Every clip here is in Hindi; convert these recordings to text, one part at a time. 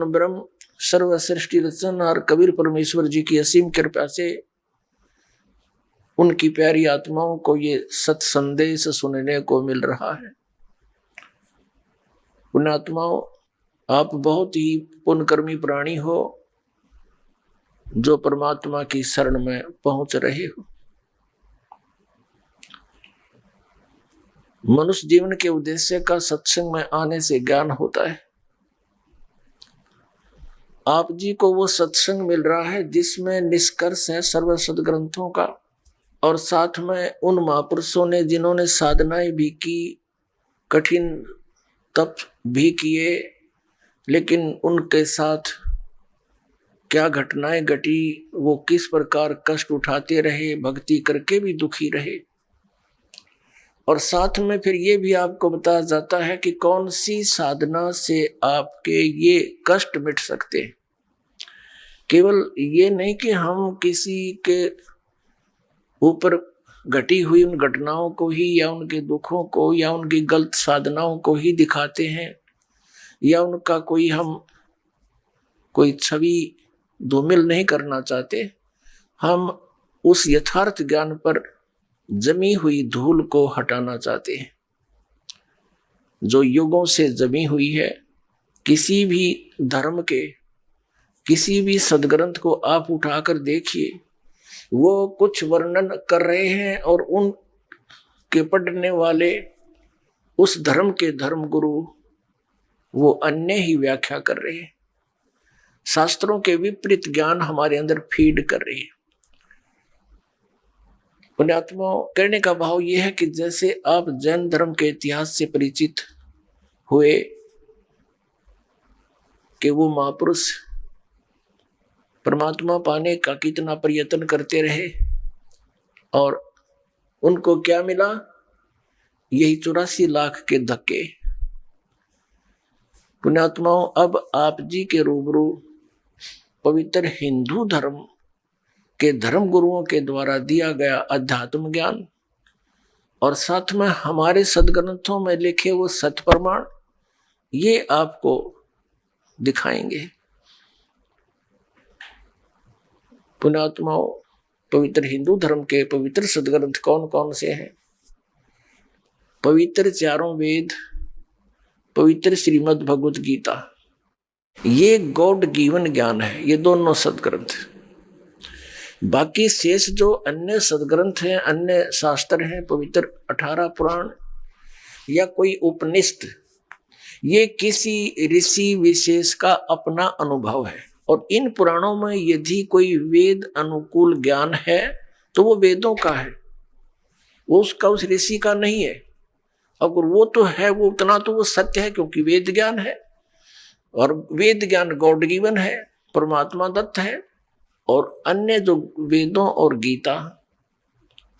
ब्रह्म सर्व सृष्टि रचन और कबीर परमेश्वर जी की असीम कृपा से उनकी प्यारी आत्माओं को ये सत संदेश सुनने को मिल रहा है। पुण्यात्माओं, आप बहुत ही पुण्यकर्मी प्राणी हो जो परमात्मा की शरण में पहुंच रहे हो। मनुष्य जीवन के उद्देश्य का सत्संग में आने से ज्ञान होता है। आप जी को वो सत्संग मिल रहा है जिसमें निष्कर्ष है सर्व सदग्रंथों का, और साथ में उन महापुरुषों ने जिन्होंने साधनाएं भी की, कठिन तप भी किए, लेकिन उनके साथ क्या घटनाएं घटी, वो किस प्रकार कष्ट उठाते रहे, भक्ति करके भी दुखी रहे। और साथ में फिर ये भी आपको बताया जाता है कि कौन सी साधना से आपके ये कष्ट मिट सकते हैं। केवल ये नहीं कि हम किसी के ऊपर घटी हुई उन घटनाओं को ही या उनके दुखों को या उनकी गलत साधनाओं को ही दिखाते हैं, या उनका कोई छवि धूमिल नहीं करना चाहते। हम उस यथार्थ ज्ञान पर जमी हुई धूल को हटाना चाहते हैं जो युगों से जमी हुई है। किसी भी धर्म के किसी भी सदग्रंथ को आप उठाकर देखिए, वो कुछ वर्णन कर रहे हैं और उन के पढ़ने वाले उस धर्म के धर्म गुरु वो अन्य ही व्याख्या कर रहे हैं। शास्त्रों के विपरीत ज्ञान हमारे अंदर फीड कर रहे हैं। पुण्यात्माओं, कहने का भाव यह है कि जैसे आप जैन धर्म के इतिहास से परिचित हुए कि वो महापुरुष परमात्मा पाने का कितना प्रयत्न करते रहे और उनको क्या मिला, यही 84 लाख के धक्के। पुण्यात्माओं, अब आप जी के रूबरू पवित्र हिंदू धर्म के धर्म गुरुओं के द्वारा दिया गया अध्यात्म ज्ञान और साथ में हमारे सदग्रंथों में लिखे वो सत प्रमाण, ये आपको दिखाएंगे। पुण्यात्माओं, पवित्र हिंदू धर्म के पवित्र सदग्रंथ कौन कौन से हैं? पवित्र चारों वेद, पवित्र श्रीमद् भगवत गीता, ये गॉड गिवन ज्ञान है, ये दोनों सदग्रंथ। बाकी शेष जो अन्य सदग्रंथ हैं, अन्य शास्त्र हैं, पवित्र 18 पुराण या कोई उपनिषद, ये किसी ऋषि विशेष का अपना अनुभव है। और इन पुराणों में यदि कोई वेद अनुकूल ज्ञान है तो वो वेदों का है, वो उसका उस ऋषि का नहीं है। अगर वो तो है, वो उतना तो वो सत्य है क्योंकि वेद ज्ञान है, और वेद ज्ञान गॉड गिवन है, परमात्मा दत्त है। और अन्य जो वेदों और गीता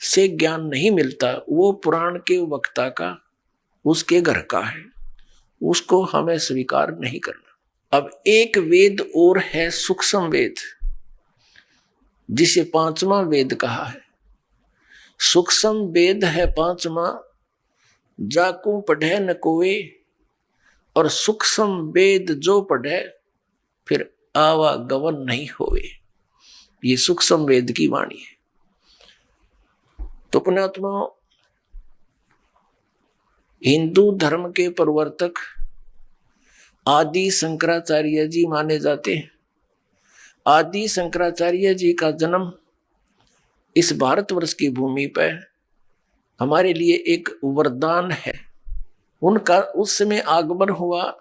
से ज्ञान नहीं मिलता, वो पुराण के वक्ता का, उसके घर का है, उसको हमें स्वीकार नहीं करना। अब एक वेद और है सूक्ष्म वेद, जिसे 5वां वेद कहा है। सूक्ष्म वेद है 5वां, जाकू पढ़े न कोई, और सूक्ष्म वेद जो पढ़े फिर आवागमन नहीं होवे। ये सूक्ष्म वेद की वाणी है। तो पुण्यात्मा, हिंदू धर्म के प्रवर्तक आदि शंकराचार्य जी माने जाते हैं। आदि शंकराचार्य जी का जन्म इस भारतवर्ष की भूमि पर हमारे लिए एक वरदान है। उनका उस समय आगमन हुआ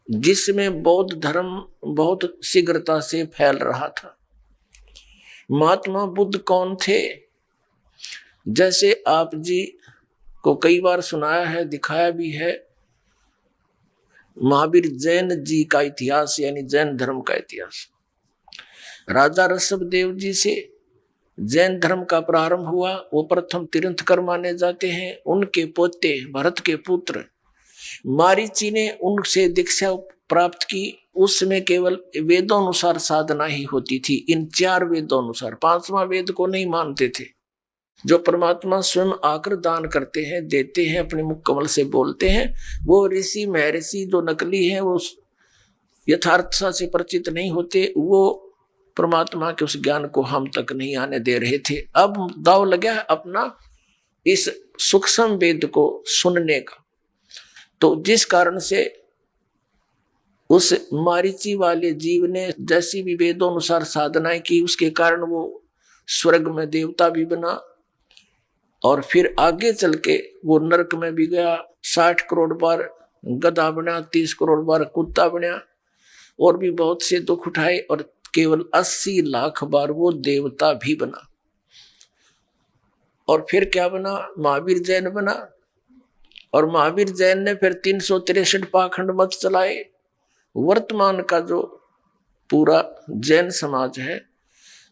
जिसमें बौद्ध धर्म बहुत शीघ्रता से फैल रहा था। महात्मा बुद्ध कौन थे? जैसे आप जी को कई बार सुनाया है, दिखाया भी है, महावीर जैन जी का इतिहास यानी जैन धर्म का इतिहास। राजा ऋषभदेव जी से जैन धर्म का प्रारंभ हुआ। वो प्रथम तीर्थंकर माने जाते हैं। उनके पोते भरत के पुत्र मारीची ने उनसे दीक्षा प्राप्त की। उसमें केवल वेदों अनुसार साधना ही होती थी, इन 4 वेदों अनुसार। 5वां वेद को नहीं मानते थे, जो परमात्मा स्वयं आकर दान करते हैं, देते हैं, अपने मुख कमल से बोलते हैं। वो ऋषि महर्षि जो नकली हैं, वो यथार्थता से परिचित नहीं होते, वो परमात्मा के उस ज्ञान को हम तक नहीं आने दे रहे थे। अब दाव लगा अपना इस सूक्ष्म वेद को सुनने का। तो जिस कारण से उस मारीची वाले जीव ने जैसी भी वेदों अनुसार साधनाएं की, उसके कारण वो स्वर्ग में देवता भी बना और फिर आगे चल के वो नरक में भी गया। 60 करोड़ बार गधा बना, 30 करोड़ बार कुत्ता बना और भी बहुत से दुख उठाए और केवल 80 लाख बार वो देवता भी बना। और फिर क्या बना? महावीर जैन बना। और महावीर जैन ने फिर 363 पाखंड मत चलाए। वर्तमान का जो पूरा जैन समाज है,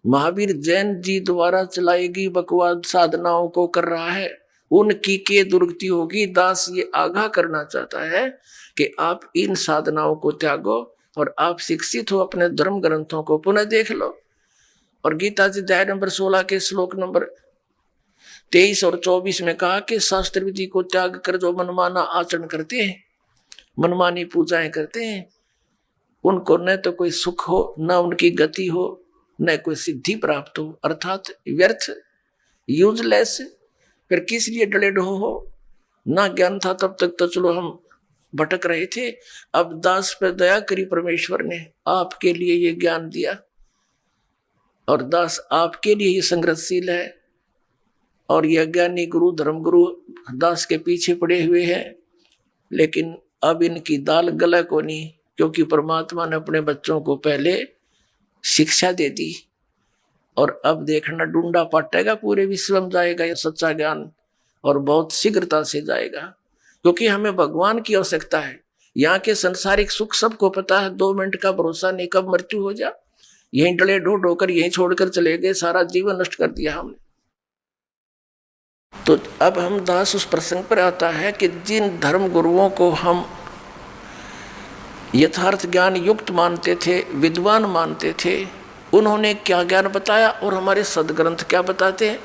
महावीर जैन जी द्वारा चलाई गई बकवाद साधनाओं को कर रहा है। उनकी के दुर्गति होगी। दास ये आगाह करना चाहता है कि आप इन साधनाओं को त्यागो और आप शिक्षित हो, अपने धर्म ग्रंथों को पुनः देख लो। और गीता जी अध्याय नंबर 16 के श्लोक नंबर 23 और 24 में कहा कि शास्त्र विधि को त्याग कर जो मनमाना आचरण करते हैं, मनमानी पूजाएं करते हैं, उनको न तो कोई सुख हो, न उनकी गति हो, न कोई सिद्धि प्राप्त हो, अर्थात व्यर्थ, यूजलेस। फिर किस लिए डले ढो हो? ना ज्ञान था तब तक तो चलो हम भटक रहे थे। अब दास पर दया करी परमेश्वर ने, आपके लिए ये ज्ञान दिया और दास आपके लिए ये संग्रहशील है। और ये ज्ञानी गुरु, धर्म गुरु दास के पीछे पड़े हुए हैं, लेकिन अब इनकी दाल गला को नहीं, क्योंकि परमात्मा ने अपने बच्चों को पहले शिक्षा दे दी और अब देखना डूंडा पाटेगा, पूरे विश्व में जाएगा ये सच्चा ज्ञान और बहुत शीघ्रता से जाएगा, क्योंकि हमें भगवान की आवश्यकता है। यहाँ के संसारिक सुख सबको पता है, 2 मिनट का भरोसा नहीं कब मृत्यु हो जा। यहीं डले ढो होकर यहीं छोड़कर चले गए, सारा जीवन नष्ट कर दिया हमने। तो अब हम दास उस प्रसंग पर आता है कि जिन धर्म गुरुओं को हम यथार्थ ज्ञान युक्त मानते थे, विद्वान मानते थे, उन्होंने क्या ज्ञान बताया और हमारे सदग्रंथ क्या बताते हैं,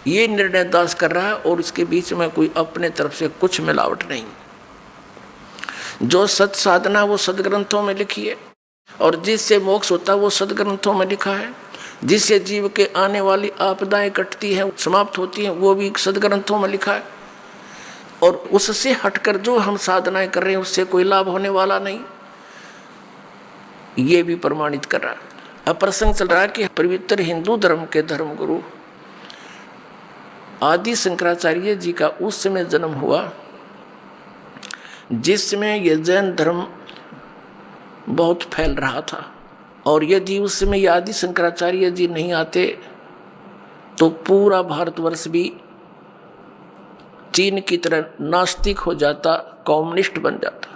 ये निर्णय दास कर रहा है। और इसके बीच में कोई अपने तरफ से कुछ मिलावट नहीं। जो सत साधना वो सदग्रंथों में लिखी है और जिससे मोक्ष होता है वो सदग्रंथों में लिखा है। जिससे जीव के आने वाली आपदाएं कटती हैं, समाप्त होती हैं, वो भी सदग्रंथों में लिखा है। और उससे हटकर जो हम साधनाएं कर रहे हैं उससे कोई लाभ होने वाला नहीं, ये भी प्रमाणित कर रहा है। अब प्रसंग चल रहा है कि पवित्र हिंदू धर्म के धर्मगुरु आदि शंकराचार्य जी का उस समय जन्म हुआ जिस समय यह जैन धर्म बहुत फैल रहा था। और यदि उस समय ये आदि शंकराचार्य जी नहीं आते तो पूरा भारतवर्ष भी चीन की तरह नास्तिक हो जाता, कम्युनिस्ट बन जाता।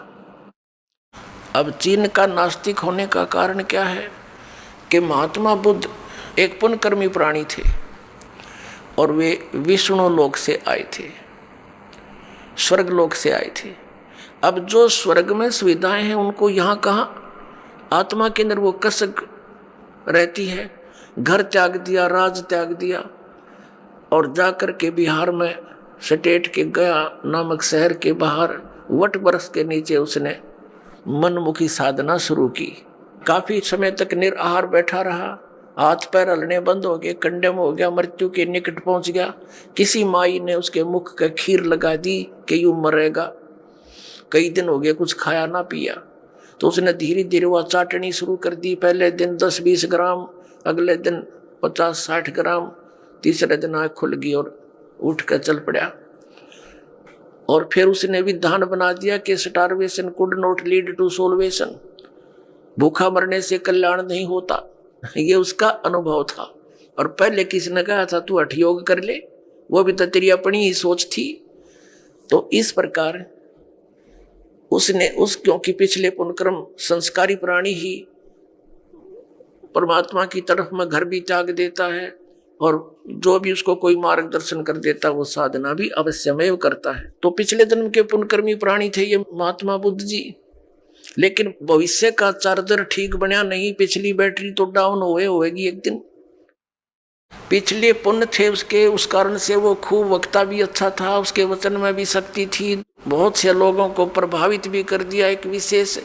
अब चीन का नास्तिक होने का कारण क्या है कि महात्मा बुद्ध एक पुण्यकर्मी प्राणी थे और वे विष्णु लोक से आए थे, स्वर्ग लोक से आए थे। अब जो स्वर्ग में सुविधाएं हैं उनको यहाँ कहाँ? आत्मा के अंदर वो कसक रहती है। घर त्याग दिया, राज त्याग दिया और जाकर के बिहार में सटेट के गया नामक शहर के बाहर वट वृक्ष के नीचे उसने मनमुखी साधना शुरू की। काफी समय तक निराहार बैठा रहा, हाथ पैर हलने बंद हो गए, कंडेम हो गया, मृत्यु के निकट पहुंच गया। किसी माई ने उसके मुख का खीर लगा दी कि यूं मरेगा। कई दिन हो गए कुछ खाया ना पिया, तो उसने धीरे धीरे वह चाटनी शुरू कर दी। पहले दिन 10-20 ग्राम, अगले दिन 50-60 ग्राम, तीसरे दिन आँख खुल गई और उठ कर चल पड़ा। और फिर उसने विधान बना दिया कि starvation could not lead to salvation, भूखा मरने से कल्याण नहीं होता। ये उसका अनुभव था। और पहले किसी ने कहा था तू हठ योग कर ले, वो भी तो तेरी अपनी ही सोच थी। तो इस प्रकार उसने क्योंकि पिछले पुण्यक्रम संस्कारी प्राणी ही परमात्मा की तरफ में घर भी त्याग देता है और जो भी उसको कोई मार्गदर्शन कर देता वो साधना भी अवश्यमेव करता है। तो पिछले जन्म के पुण्यकर्मी प्राणी थे ये महात्मा बुद्ध जी, लेकिन भविष्य का चार्जर ठीक बना नहीं, पिछली बैटरी तो डाउन होएगी एक दिन। पिछले पुण्य थे उसके, उस कारण से वो खूब वक्ता भी अच्छा था, उसके वचन में भी शक्ति थी, बहुत से लोगों को प्रभावित भी कर दिया एक विशेष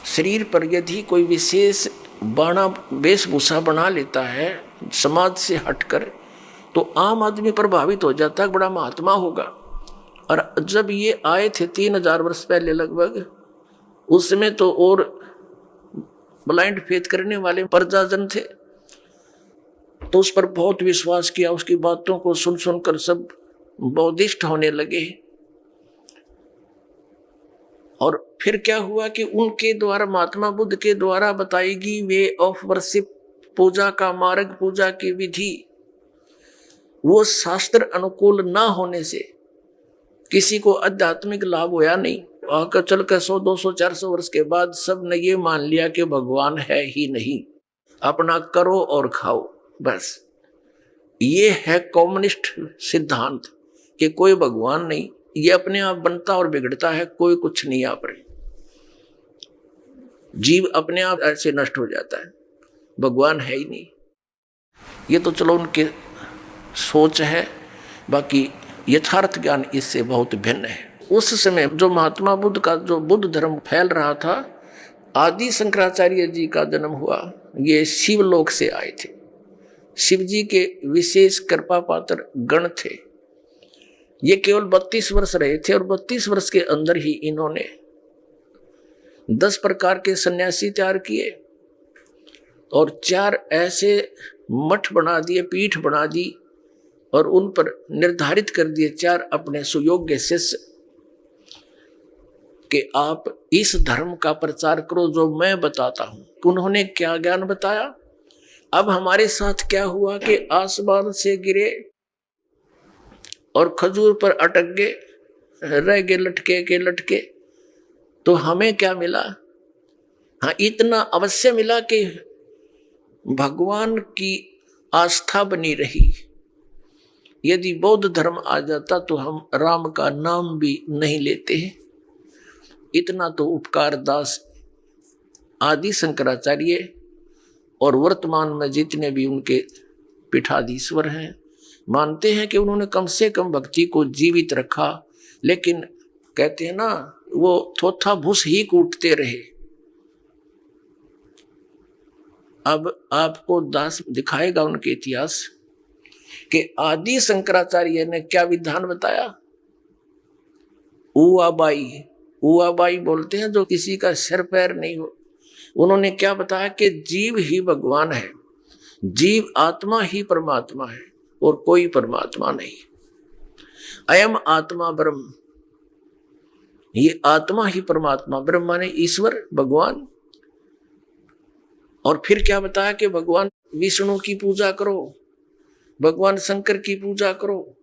शरीर पर यदि कोई विशेष बाणा वेशभूषा बना लेता है समाज से हटकर, तो आम आदमी प्रभावित हो जाता है, बड़ा महात्मा होगा। और जब ये आए थे 3000 वर्ष पहले लगभग, उस समय तो और ब्लाइंड फेथ करने वाले प्रजाजन थे, तो उस पर बहुत विश्वास किया, उसकी बातों को सुन सुनकर सब बौद्धिष्ट होने लगे। और फिर क्या हुआ कि उनके द्वारा, महात्मा बुद्ध के द्वारा बताई गई वे ऑफ वर्शिप, पूजा का मार्ग, पूजा की विधि, वो शास्त्र अनुकूल ना होने से किसी को आध्यात्मिक लाभ होया नहीं। आकर चल कर 100, 200, 400 वर्ष के बाद सब ने ये मान लिया कि भगवान है ही नहीं, अपना करो और खाओ बस। ये है कम्युनिस्ट सिद्धांत कि कोई भगवान नहीं, ये अपने आप बनता और बिगड़ता है, कोई कुछ नहीं आप रहे, जीव अपने आप ऐसे नष्ट हो जाता है, भगवान है ही नहीं। ये तो चलो उनके सोच है, बाकी यथार्थ ज्ञान इससे बहुत भिन्न है। उस समय जो महात्मा बुद्ध का जो बुद्ध धर्म फैल रहा था, आदि शंकराचार्य जी का जन्म हुआ, ये शिवलोक से आए थे, शिव जी के विशेष कृपा पात्र गण थे। ये केवल 32 वर्ष रहे थे और 32 वर्ष के अंदर ही इन्होंने 10 प्रकार के सन्यासी तैयार किए और 4 ऐसे मठ बना दिए, पीठ बना दी और उन पर निर्धारित कर दिए 4 अपने सुयोग्य शिष्य कि आप इस धर्म का प्रचार करो जो मैं बताता हूं। उन्होंने क्या ज्ञान बताया? अब हमारे साथ क्या हुआ कि आसमान से गिरे और खजूर पर अटक गए, रह गए लटके के लटके, तो हमें क्या मिला? हाँ, इतना अवश्य मिला कि भगवान की आस्था बनी रही। यदि बौद्ध धर्म आ जाता तो हम राम का नाम भी नहीं लेते हैं। इतना तो उपकार दास आदि शंकराचार्य और वर्तमान में जितने भी उनके पीठाधीश्वर हैं मानते हैं कि उन्होंने कम से कम भक्ति को जीवित रखा। लेकिन कहते हैं ना, वो थोथा भूस ही कूटते रहे। अब आपको दास दिखाएगा उनके इतिहास कि आदि शंकराचार्य ने क्या विधान बताया। उआबाई बोलते हैं जो किसी का सिर पैर नहीं हो। उन्होंने क्या बताया कि जीव ही भगवान है, जीव आत्मा ही परमात्मा है और कोई परमात्मा नहीं। अयम आत्मा ब्रह्म, ये आत्मा ही परमात्मा, ब्रह्म माने ईश्वर भगवान। और फिर क्या बताया कि भगवान विष्णु की पूजा करो, भगवान शंकर की पूजा करो,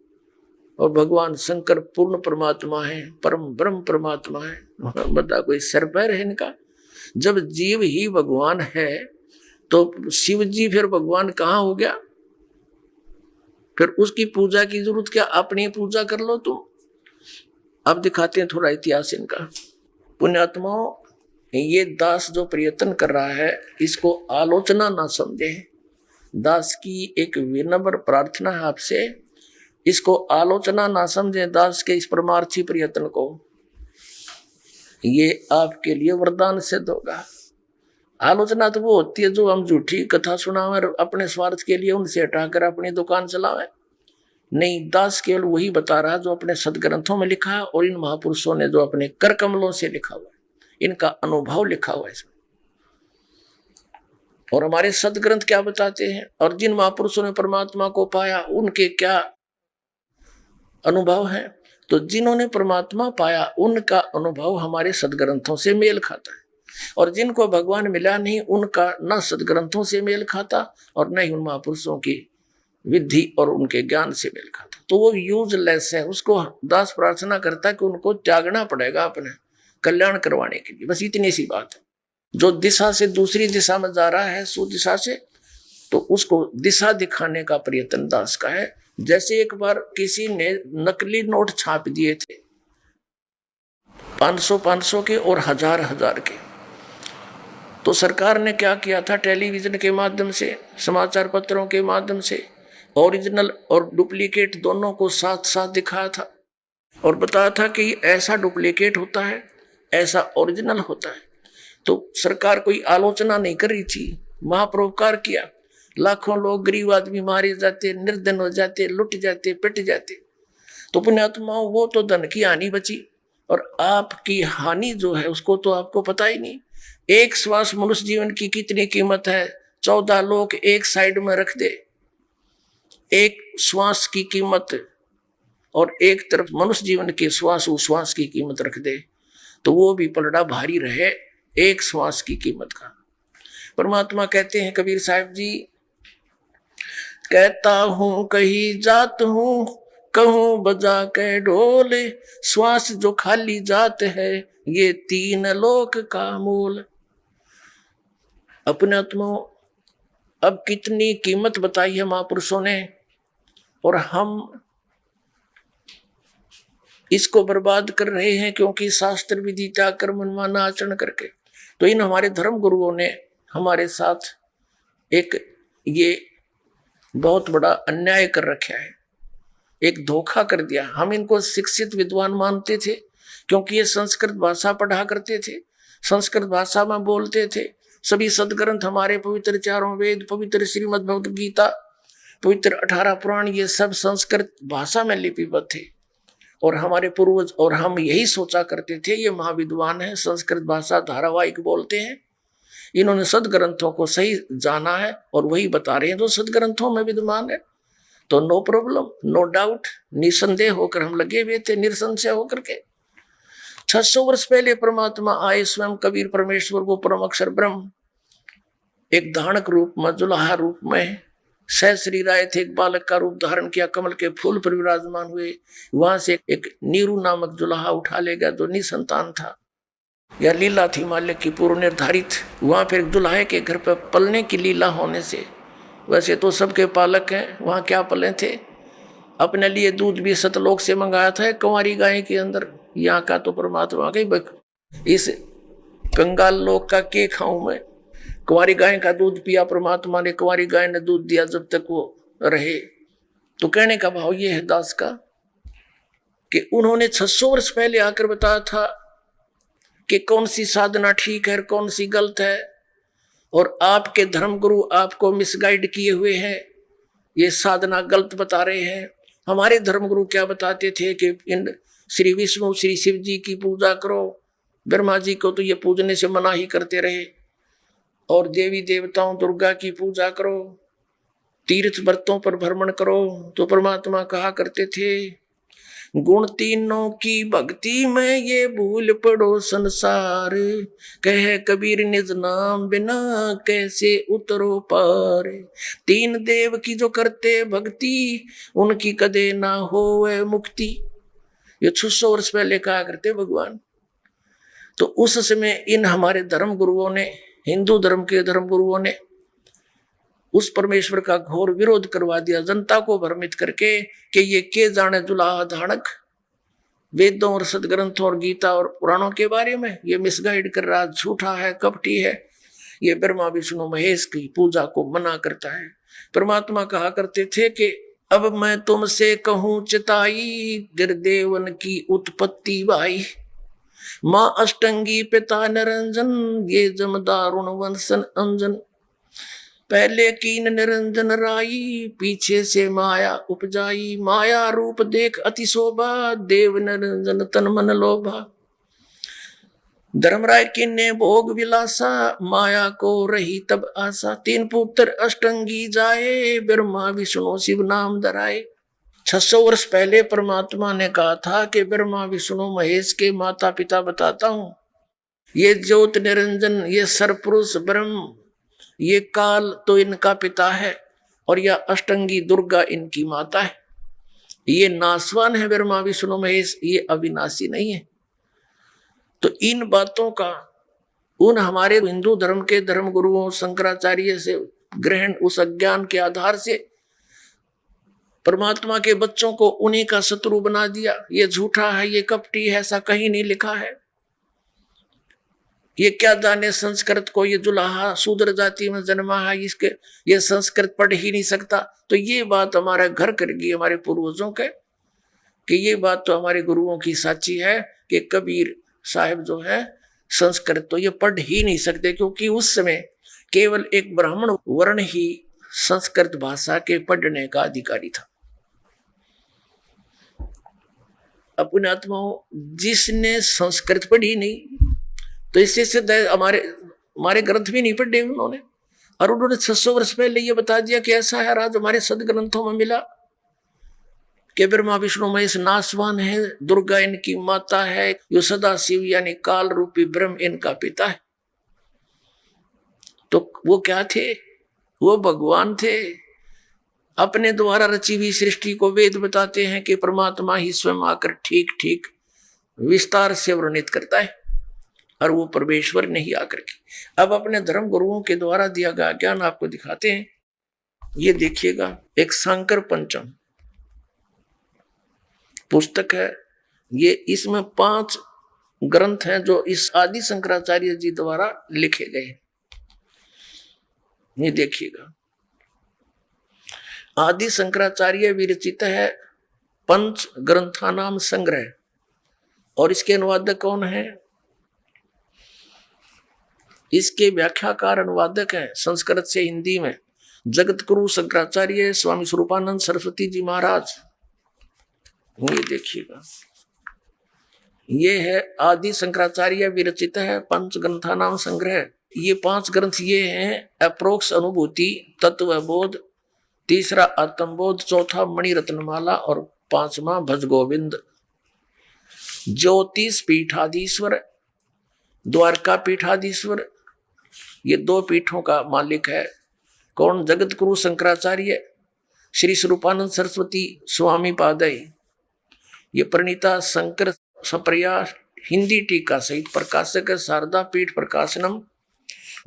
और भगवान शंकर पूर्ण परमात्मा है, परम ब्रह्म परमात्मा है। बता कोई सर पैर है इनका? जब जीव ही भगवान है तो शिव जी फिर भगवान कहाँ हो गया? फिर उसकी पूजा की जरूरत क्या? अपनी पूजा कर लो तुम। अब दिखाते हैं थोड़ा इतिहास इनका। पुण्यात्माओं, ये दास जो प्रयत्न कर रहा है इसको आलोचना ना समझे। दास की एक विनम्र प्रार्थना है आपसे, इसको आलोचना ना समझे। दास के इस परमार्थी प्रयत्न को, ये आपके लिए वरदान सिद्ध होगा। आलोचना तो वो होती है जो हम झूठी कथा सुनावे अपने स्वार्थ के लिए, उनसे हटाकर अपनी दुकान चलावे। नहीं, दास केवल वही बता रहा है जो अपने सदग्रंथों में लिखा है और इन महापुरुषों ने जो अपने कर कमलों से लिखा हुआ है, इनका अनुभव लिखा हुआ है इसमें। और हमारे सदग्रंथ क्या बताते हैं और जिन महापुरुषों ने परमात्मा को पाया उनके क्या अनुभव है। तो जिन्होंने परमात्मा पाया उनका अनुभव हमारे सदग्रंथों से मेल खाता है, और जिनको भगवान मिला नहीं उनका न सदग्रंथों से मेल खाता और न ही उन महापुरुषों की विधि और उनके ज्ञान से मेल खाता। तो वो यूजलेस है। उसको दास प्रार्थना करता है कि उनको त्यागना पड़ेगा अपने कल्याण करवाने के लिए। बस इतनी सी बात है। जो दिशा से दूसरी दिशा में जा रहा है सुदिशा से, तो उसको दिशा दिखाने का प्रयत्न दास का है। जैसे एक बार किसी ने नकली नोट छाप दिए थे 500 के और 1000 के, तो सरकार ने क्या किया था, टेलीविजन के माध्यम से, समाचार पत्रों के माध्यम से ओरिजिनल और डुप्लीकेट दोनों को साथ साथ दिखाया था और बताया था कि ऐसा डुप्लीकेट होता है, ऐसा ओरिजिनल होता है। तो सरकार कोई आलोचना नहीं कर रही थी, महापरोपकार किया, लाखों लोग गरीब आदमी मारे जाते, निर्धन हो जाते, लुट जाते, पिट जाते। तो पुण्यात्माओं वो तो धन की हानि बची, और आपकी हानि जो है उसको तो आपको पता ही नहीं। एक श्वास मनुष्य जीवन की कितनी कीमत है, 14 लोग एक साइड में रख दे, एक श्वास की कीमत, और एक तरफ मनुष्य जीवन के श्वास उश्वास की कीमत रख दे, तो वो भी पलड़ा भारी रहे एक श्वास की कीमत का। परमात्मा कहते हैं कबीर साहब जी, कहता हूं कहीं जात हूं, कहूं बजा के ढोल, श्वास जो खाली जात है, ये 3 लोक का मूल। अपने आत्मा अब कितनी कीमत बताई है महापुरुषों ने, और हम इसको बर्बाद कर रहे हैं, क्योंकि शास्त्र विधि त्याग कर मनमाना आचरण करके। तो इन हमारे धर्म गुरुओं ने हमारे साथ एक ये बहुत बड़ा अन्याय कर रखा है, एक धोखा कर दिया। हम इनको शिक्षित विद्वान मानते थे, क्योंकि ये संस्कृत भाषा पढ़ा करते थे, संस्कृत भाषा में बोलते थे। सभी सदग्रंथ हमारे पवित्र चारों वेद, पवित्र श्रीमद् भगवद गीता, पवित्र 18 पुराण, ये सब संस्कृत भाषा में लिपिबद्ध थे। और हमारे पूर्वज और हम यही सोचा करते थे, ये महाविद्वान है, संस्कृत भाषा धारावाहिक बोलते हैं, इन्होंने सदग्रंथों को सही जाना है और वही बता रहे हैं जो सदग्रंथों में विद्यमान है। तो नो प्रॉब्लम, नो डाउट, निसंदेह होकर हम लगे हुए थे, निसंशय होकर के। 600 वर्ष पहले परमात्मा आए, स्वयं कबीर परमेश्वर, वो परम अक्षर ब्रह्म, एक धारणक रूप में, जुलाहा रूप में सह शरीर आए थे, एक बालक का रूप धारण किया, कमल के फूल पर विराजमान हुए। वहां से एक नीरू नामक जुलाहा उठा ले गया जो निसंतान था, यह लीला थी मालिक की पूर्व निर्धारित। वहां फिर दुल्हे के घर पर पलने की लीला होने से, वैसे तो सबके पालक हैं, वहां क्या पले थे, अपने लिए दूध भी सतलोक से मंगाया था कुंवारी गाय के अंदर। यहाँ का तो परमात्मा के इस कंगाल लोक का के खाऊं मैं, कुंवारी गाय का दूध पिया परमात्मा ने, कुंवारी गाय ने दूध दिया जब तक वो रहे। तो कहने का भाव ये है दास का कि उन्होंने 600 वर्ष पहले आकर बताया था कि कौन सी साधना ठीक है, कौन सी गलत है, और आपके धर्मगुरु आपको मिसगाइड किए हुए हैं, ये साधना गलत बता रहे हैं। हमारे धर्मगुरु क्या बताते थे कि इन श्री विष्णु श्री शिव जी की पूजा करो, ब्रह्मा जी को तो ये पूजने से मना ही करते रहे, और देवी देवताओं दुर्गा की पूजा करो, तीर्थ व्रतों पर भ्रमण करो। तो परमात्मा कहा करते थे, गुण तीनों की भक्ति में ये भूल पड़ो संसार, कह कबीर निज नाम बिना कैसे उतरो पार। 3 देव की जो करते भक्ति, उनकी कदे ना होवे मुक्ति। ये 600 वर्ष पहले कहा करते भगवान। तो उस समय इन हमारे धर्म गुरुओं ने, हिंदू धर्म के धर्म गुरुओं ने उस परमेश्वर का घोर विरोध करवा दिया, जनता को भ्रमित करके कि ये के जाने जुलाहा धारणक वेदों और सदग्रंथों और गीता और पुराणों के बारे में ये मिसगाइड कर रहा, झूठा है, कपटी है, ये ब्रह्मा विष्णु महेश की पूजा को मना करता है। परमात्मा कहा करते थे कि अब मैं तुमसे कहूं चिताई, गिरदेवन की उत्पत्ति भाई, माँ अष्टंगी पिता निरंजन, ये जमदारुण वंशन अंजन। पहले कीन निरंजन राई, पीछे से माया उपजाई, माया रूप देख अति शोभा, देव निरंजन तन मन लोभा। धर्मराय किन्ने भोग विलासा, माया को रही तब आशा। 3 पुत्र अष्टंगी जाए, ब्रह्मा विष्णु शिव नाम धराए। 600 वर्ष पहले परमात्मा ने कहा था कि ब्रह्मा विष्णु महेश के माता पिता बताता हूं, ये ज्योत निरंजन, ये सरपुरुष ब्रह्म, ये काल तो इनका पिता है, और यह अष्टंगी दुर्गा इनकी माता है। ये नासवान है ब्रह्मा विष्णु महेश, ये अविनाशी नहीं है। तो इन बातों का उन हमारे हिंदू धर्म के धर्म गुरुओं शंकराचार्य से ग्रहण, उस अज्ञान के आधार से परमात्मा के बच्चों को उन्हीं का शत्रु बना दिया। ये झूठा है, ये कपटी है, ऐसा कहीं नहीं लिखा है। ये क्या जाने संस्कृत को, ये जुलाहा शूद्र जाति में जन्मा है, इसके ये संस्कृत पढ़ ही नहीं सकता। तो ये बात हमारा घर कर गई हमारे पूर्वजों के, कि ये बात तो हमारे गुरुओं की साची है कि कबीर साहब जो है संस्कृत तो ये पढ़ ही नहीं सकते, क्योंकि उस समय केवल एक ब्राह्मण वर्ण ही संस्कृत भाषा के पढ़ने का अधिकारी था। अपने आत्माओं, जिसने संस्कृत पढ़ी नहीं, तो इससे सिद्ध है हमारे ग्रंथ भी नहीं पढ़े उन्होंने, और उन्होंने 600 वर्ष पहले ये बता दिया कि ऐसा है, आज हमारे सदग्रंथों में मिला कि ब्रह्मा विष्णु महेश नासवान है, दुर्गा इनकी माता है, यो सदा शिव यानी काल रूपी ब्रह्म इनका पिता है। तो वो क्या थे? वो भगवान थे। अपने द्वारा रची हुई सृष्टि को वेद बताते हैं कि परमात्मा ही स्वयं आकर ठीक ठीक विस्तार से वर्णित करता है, और वो परमेश्वर नहीं आकर के। अब अपने धर्म गुरुओं के द्वारा दिया गया ज्ञान आपको दिखाते हैं। ये देखिएगा, एक शांकर पंचम पुस्तक है ये, इसमें 5 ग्रंथ हैं जो इस आदि शंकराचार्य जी द्वारा लिखे गए। ये देखिएगा, आदि शंकराचार्य विरचित है पंच ग्रंथानाम संग्रह, और इसके अनुवादक कौन है? इसके व्याख्याकार अनुवादक हैं संस्कृत से हिंदी में जगत गुरु शंकराचार्य स्वामी स्वरूपानंद सरस्वती जी महाराज। ये देखिएगा, ये है आदि शंकराचार्य विरचित है पंच ग्रंथानाम संग्रह। ये 5 ग्रंथ ये हैं: अप्रोक्ष अनुभूति, तत्वबोध, तीसरा आत्मबोध, चौथा मणि रत्नमाला, और 5वां भज गोविंद। ज्योतिष पीठाधीश्वर, द्वारका पीठाधीश्वर, ये 2 पीठों का मालिक है। कौन? जगत गुरु शंकराचार्य श्री स्वरूपानंद सरस्वती स्वामी पादय। ये प्रणीता शंकर सप्रया हिंदी टीका सहित प्रकाशक है शारदा पीठ प्रकाशनम,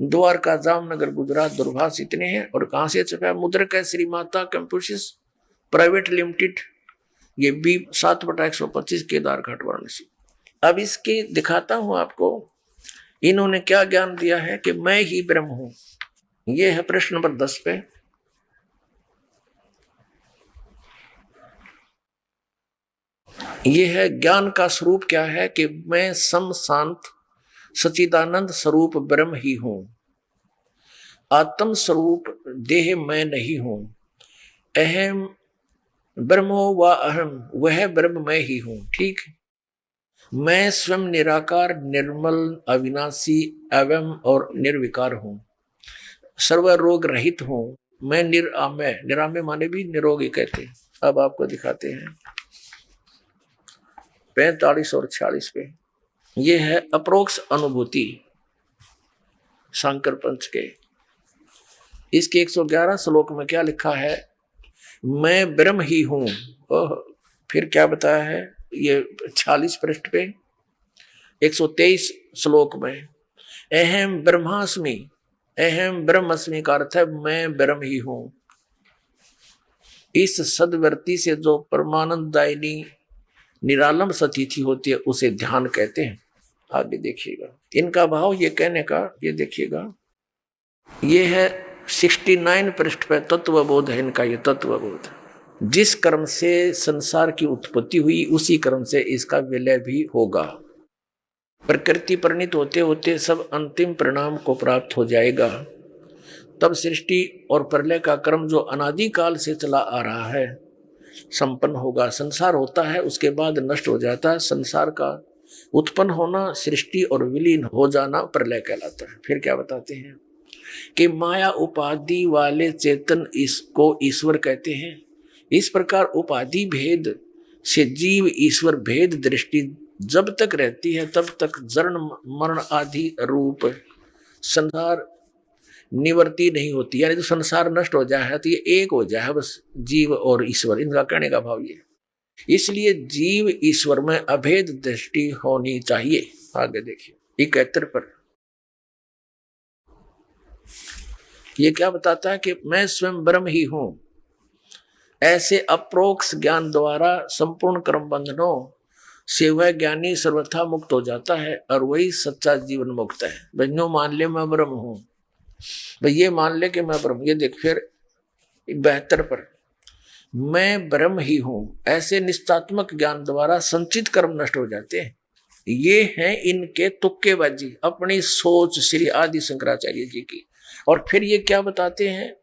द्वारका जामनगर गुजरात दूरभाष। इतने हैं। और कहां से छपा? मुद्रक है Shri Mata computers private limited, ये B 7/125 केदार घाट वाराणसी। अब इसके दिखाता हूं आपको, इन्होंने क्या ज्ञान दिया है कि मैं ही ब्रह्म हूं। ये है प्रश्न नंबर 10 पे। ये है ज्ञान का स्वरूप क्या है कि मैं सम शांत सचिदानंद स्वरूप ब्रह्म ही हूं। आत्म स्वरूप देह मैं नहीं हूं। अहम ब्रह्मो व अहम, वह ब्रह्म मैं ही हूं। ठीक, मैं स्वयं निराकार, निर्मल, अविनाशी, अवयव और निर्विकार हूं। सर्व रोग रहित हूं। मैं निरामय, निरामय माने भी निरोगी कहते हैं। अब आपको दिखाते हैं 45 और 46 पे। ये है अप्रोक्ष अनुभूति शंकर पंच के। इसके 111 श्लोक में क्या लिखा है? मैं ब्रह्म ही हूं। फिर क्या बताया है? ये 46 पृष्ठ पे 123 श्लोक में अहम ब्रह्मास्मि, अहम ब्रह्मस्मि का अर्थ है मैं ब्रह्म ही हूं। इस सदवर्ती से जो परमानंददायिनी निरालंब सतिथि होती है उसे ध्यान कहते हैं। आगे देखिएगा इनका भाव ये कहने का। ये देखिएगा, ये है 69 पृष्ठ पे तत्वबोध है इनका। ये तत्वबोध, जिस कर्म से संसार की उत्पत्ति हुई उसी कर्म से इसका विलय भी होगा। प्रकृति परिणित होते होते सब अंतिम परिणाम को प्राप्त हो जाएगा। तब सृष्टि और प्रलय का कर्म जो अनादिकाल से चला आ रहा है संपन्न होगा। संसार होता है, उसके बाद नष्ट हो जाता है। संसार का उत्पन्न होना, सृष्टि और विलीन हो जाना प्रलय कहलाता है। फिर क्या बताते हैं कि माया उपाधि वाले चेतन इसको ईश्वर कहते हैं। इस प्रकार उपाधि भेद से जीव ईश्वर भेद दृष्टि जब तक रहती है तब तक जन्म मरण आदि रूप संसार निवर्ती नहीं होती। यानी तो संसार नष्ट हो जाए तो ये एक हो जाए बस जीव और ईश्वर। इनका कहने का भाव ये। इसलिए जीव ईश्वर में अभेद दृष्टि होनी चाहिए। आगे देखिए 71 पर ये क्या बताता है कि मैं स्वयं ब्रह्म ही हूं। ऐसे अप्रोक्ष ज्ञान द्वारा संपूर्ण कर्म बंधनों से वह ज्ञानी सर्वथा मुक्त हो जाता है और वही सच्चा जीवन मुक्त है। बहनों मान ले मैं ब्रह्म हूं, भाई ये मान ले कि मैं ब्रह्म। ये देख फिर 72 पर मैं ब्रह्म ही हूं। ऐसे निश्चात्मक ज्ञान द्वारा संचित कर्म नष्ट हो जाते हैं। ये हैं इनके तुक्केबाजी, अपनी सोच श्री आदि शंकराचार्य जी की। और फिर ये क्या बताते हैं,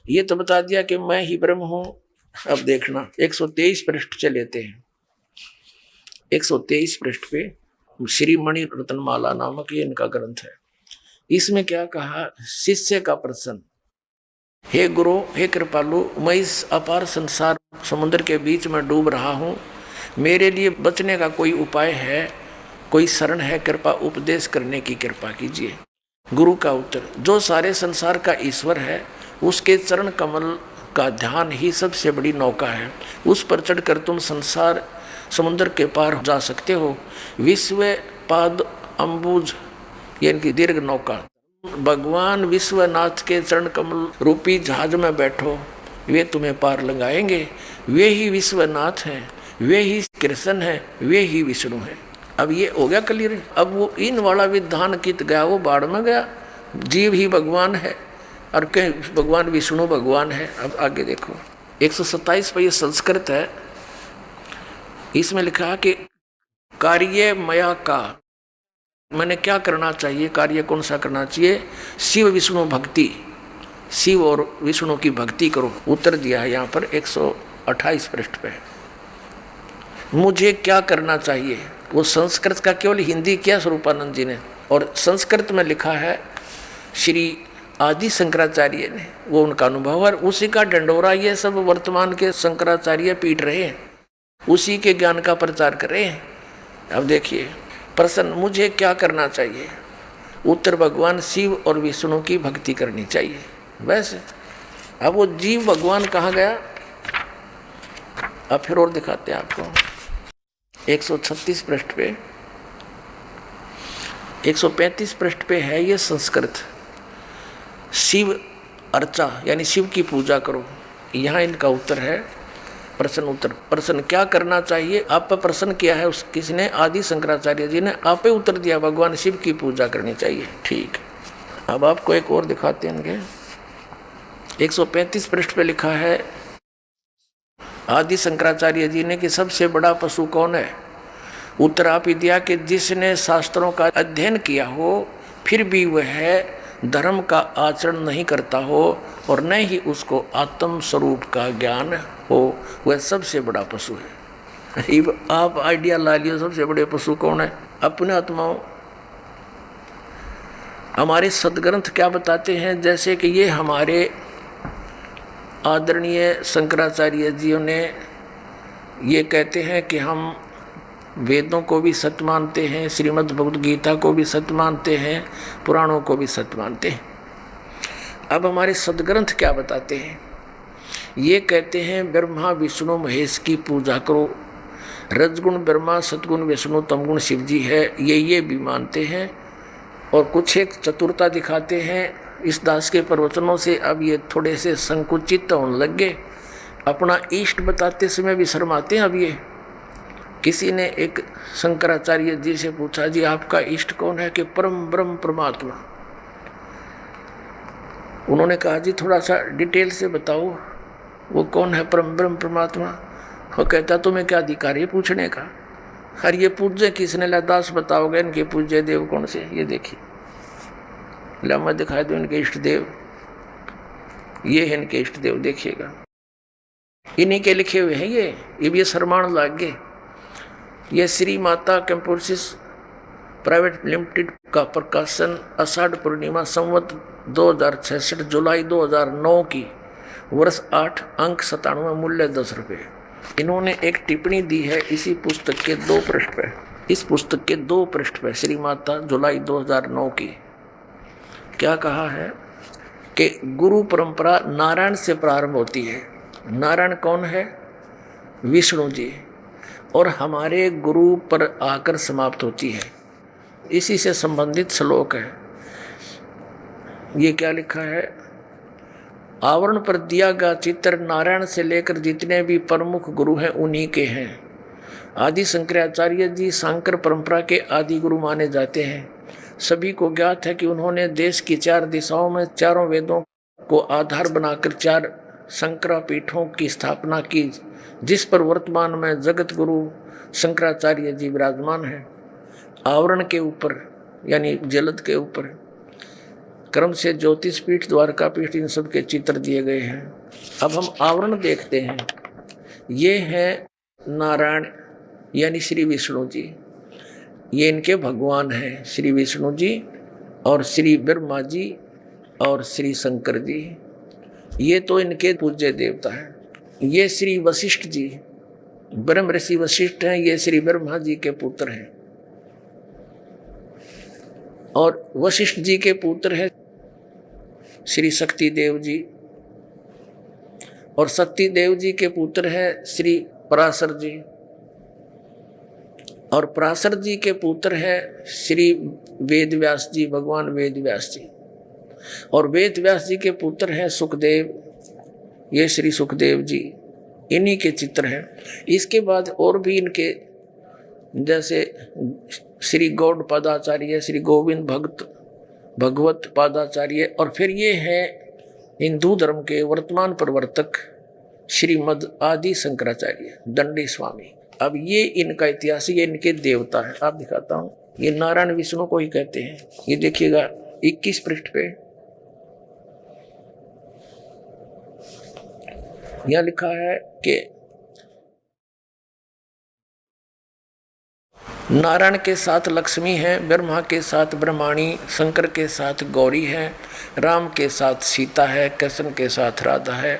ये तो बता दिया कि मैं ही ब्रह्म हूं। अब देखना 123 पृष्ठ चलेते हैं। 123 पृष्ठ पे श्री मणि रत्नमाला नामक ये इनका ग्रंथ है। इसमें क्या कहा, शिष्य का प्रश्न, हे गुरु, हे कृपालु, मैं इस अपार संसार समुद्र के बीच में डूब रहा हूँ, मेरे लिए बचने का कोई उपाय है, कोई शरण है, कृपा उपदेश करने की कृपा कीजिए। गुरु का उत्तर, जो सारे संसार का ईश्वर है उसके चरण कमल का ध्यान ही सबसे बड़ी नौका है। उस पर चढ़कर तुम संसार समुद्र के पार जा सकते हो। विश्व पाद अम्बुज यानी कि दीर्घ नौका, भगवान विश्वनाथ के चरण कमल रूपी जहाज में बैठो, वे तुम्हें पार लगाएंगे। वे ही विश्वनाथ हैं, वे ही कृष्ण हैं, वे ही विष्णु हैं। अब ये हो गया क्लियर। अब वो इन वाला विधान कित गया, वो बाढ़ में गया। जीव ही भगवान है और कहीं भगवान विष्णु भगवान है। अब आगे देखो 127 पर ये संस्कृत है, इसमें लिखा कि कार्य मया का, मैंने क्या करना चाहिए, कार्य कौन सा करना चाहिए, शिव विष्णु भक्ति, शिव और विष्णु की भक्ति करो। उत्तर दिया है यहाँ पर 128 पृष्ठ पे। मुझे क्या करना चाहिए, वो संस्कृत का केवल हिंदी किया स्वरूपानंद जी ने, और संस्कृत में लिखा है श्री आदि शंकराचार्य ने, वो उनका अनुभव है। उसी का डंडोरा ये सब वर्तमान के शंकराचार्य पीट रहे हैं, उसी के ज्ञान का प्रचार कर रहे हैं। अब देखिए प्रश्न, मुझे क्या करना चाहिए, उत्तर भगवान शिव और विष्णु की भक्ति करनी चाहिए। वैसे अब वो जीव भगवान कहाँ गया, अब फिर और दिखाते हैं आपको 136 पृष्ठ पे, 135 पृष्ठ पे है ये संस्कृत, शिव अर्चा यानी शिव की पूजा करो। यहाँ इनका उत्तर है, प्रश्न उत्तर। प्रश्न क्या करना चाहिए, आप पर प्रश्न किया है उस किसने, आदि शंकराचार्य जी ने, आप पे उत्तर दिया भगवान शिव की पूजा करनी चाहिए। ठीक, अब आपको एक और दिखाते हैं। 135 पृष्ठ पे लिखा है आदि शंकराचार्य जी ने कि सबसे बड़ा पशु कौन है। उत्तर आप ही दिया कि जिसने शास्त्रों का अध्ययन किया हो फिर भी वह धर्म का आचरण नहीं करता हो और न ही उसको आत्म स्वरूप का ज्ञान हो, वह सबसे बड़ा पशु है। आप आइडिया ला लियो, सबसे बड़े पशु कौन है, अपने आत्माओं। हमारे सदग्रंथ क्या बताते हैं, जैसे कि ये हमारे आदरणीय शंकराचार्य जी ने ये कहते हैं कि हम वेदों को भी सत्य मानते हैं, श्रीमद् भगवद गीता को भी सत्य मानते हैं, पुराणों को भी सत्य मानते हैं। अब हमारे सदग्रंथ क्या बताते हैं, ये कहते हैं ब्रह्मा विष्णु महेश की पूजा करो। रजगुण ब्रह्मा, सतगुण विष्णु, तमगुण शिव जी है, ये भी मानते हैं। और कुछ एक चतुरता दिखाते हैं इस दास के प्रवचनों से। अब ये थोड़े से संकुचित होने लग गए, अपना इष्ट बताते समय भी शर्माते हैं। अब ये किसी ने एक शंकराचार्य जी से पूछा, जी आपका इष्ट कौन है, कि परम ब्रह्म परमात्मा। उन्होंने कहा जी थोड़ा सा डिटेल से बताओ वो कौन है परम ब्रह्म परमात्मा। वो कहता तुम्हें क्या अधिकार है पूछने का, हर ये पूज्य किसने, दास बताओगे इनके पूज्य देव कौन से। ये देखिए मैं दिखाई दो इनके इष्ट देव, ये है इनके इष्ट देव, देखिएगा इन्हीं के लिखे हुए हैं ये शर्माण लाग गए। ये Shri Mata computers private limited का प्रकाशन आषाढ़ पूर्णिमा संवत 2066 जुलाई 2009 की, वर्ष 8, अंक 97, मूल्य 10 रुपये। इन्होंने एक टिप्पणी दी है इसी पुस्तक के 2 पृष्ठ पे, इस पुस्तक के 2 पृष्ठ पे श्री माता जुलाई 2009 की। क्या कहा है कि गुरु परंपरा नारायण से प्रारंभ होती है। नारायण कौन है, विष्णु जी, और हमारे गुरु पर आकर समाप्त होती है। इसी से संबंधित श्लोक है। ये क्या लिखा है, आवरण पर दिया गया चित्र नारायण से लेकर जितने भी प्रमुख गुरु हैं उन्हीं के हैं। आदि शंकराचार्य जी शंकर परंपरा के आदि गुरु माने जाते हैं। सभी को ज्ञात है कि उन्होंने देश की 4 दिशाओं में चारों वेदों को आधार बनाकर 4 शंकरा पीठों की स्थापना की, जिस पर वर्तमान में जगत गुरु शंकराचार्य जी विराजमान हैं। आवरण के ऊपर यानी जलद के ऊपर क्रम से ज्योतिष पीठ, द्वारका पीठ, इन सब के चित्र दिए गए हैं। अब हम आवरण देखते हैं। ये है नारायण यानी श्री विष्णु जी, ये इनके भगवान हैं श्री विष्णु जी और श्री ब्रह्मा जी और श्री शंकर जी, ये तो इनके पूज्य देवता हैं। ये श्री वशिष्ठ जी, ब्रह्म ऋषि वशिष्ठ हैं, ये श्री ब्रह्मा जी के पुत्र हैं। और वशिष्ठ जी के पुत्र हैं श्री शक्ति देव जी, और शक्ति देव जी के पुत्र हैं श्री पराशर जी, और पराशर जी के पुत्र हैं श्री वेद व्यास जी, भगवान वेद व्यास जी, और वेद व्यास जी के पुत्र हैं सुखदेव, ये श्री सुखदेव जी, इन्हीं के चित्र हैं। इसके बाद और भी इनके जैसे श्री गौड़ पादाचार्य, श्री गोविंद भगवत पादाचार्य, और फिर ये है हिंदू धर्म के वर्तमान प्रवर्तक श्रीमद आदि शंकराचार्य दंडी स्वामी। अब ये इनका इतिहास, ये इनके देवता है। आप दिखाता हूँ, ये नारायण विष्णु को ही कहते हैं। ये देखिएगा 21 पृष्ठ पे यह लिखा है कि नारायण के साथ लक्ष्मी है, ब्रह्मा के साथ ब्रह्माणी, शंकर के साथ गौरी है, राम के साथ सीता है, कृष्ण के साथ राधा है,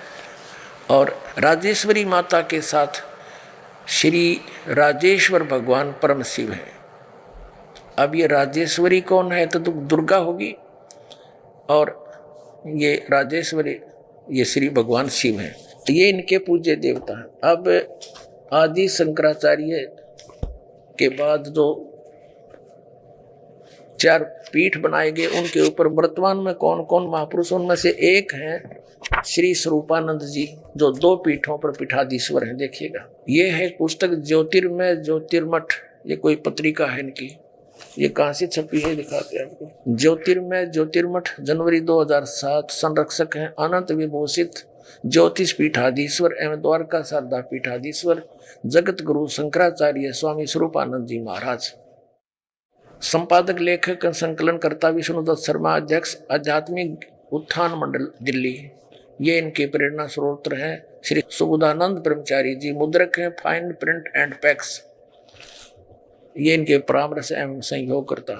और राजेश्वरी माता के साथ श्री राजेश्वर भगवान परम शिव है। अब ये राजेश्वरी कौन है? तो दुर्गा होगी, और ये राजेश्वरी ये श्री भगवान शिव हैं। तो ये इनके पूज्य देवता हैं। अब आदि शंकराचार्य के बाद जो 4 पीठ बनाए गए, उनके ऊपर वर्तमान में कौन कौन महापुरुष, उनमें से एक हैं श्री स्वरूपानंद जी, जो 2 पीठों पर पीठाधीश्वर हैं। देखिएगा, ये है पुस्तक ज्योतिर्मय ज्योतिर्मठ, ये कोई पत्रिका है इनकी, ये कहाँ से छपी है दिखाते हैं आपको। ज्योतिर्मय ज्योतिर्मठ, जनवरी 2007। संरक्षक हैं अनंत विभूषित ज्योतिष पीठाधीश्वर एवं द्वारका शारदा पीठाधीश्वर जगत गुरु शंकराचार्य स्वामी स्वरूपानंद जी महाराज। संपादक लेखक संकलनकर्ता विष्णुदत्त शर्मा, अध्यक्ष आध्यात्मिक उत्थान मंडल दिल्ली। ये इनके प्रेरणा स्रोत हैं श्री सुबोधानंद ब्रह्मचारी जी। मुद्रक हैं फाइन प्रिंट एंड पैक्स, ये इनके परामर्श एवं सहयोग करता।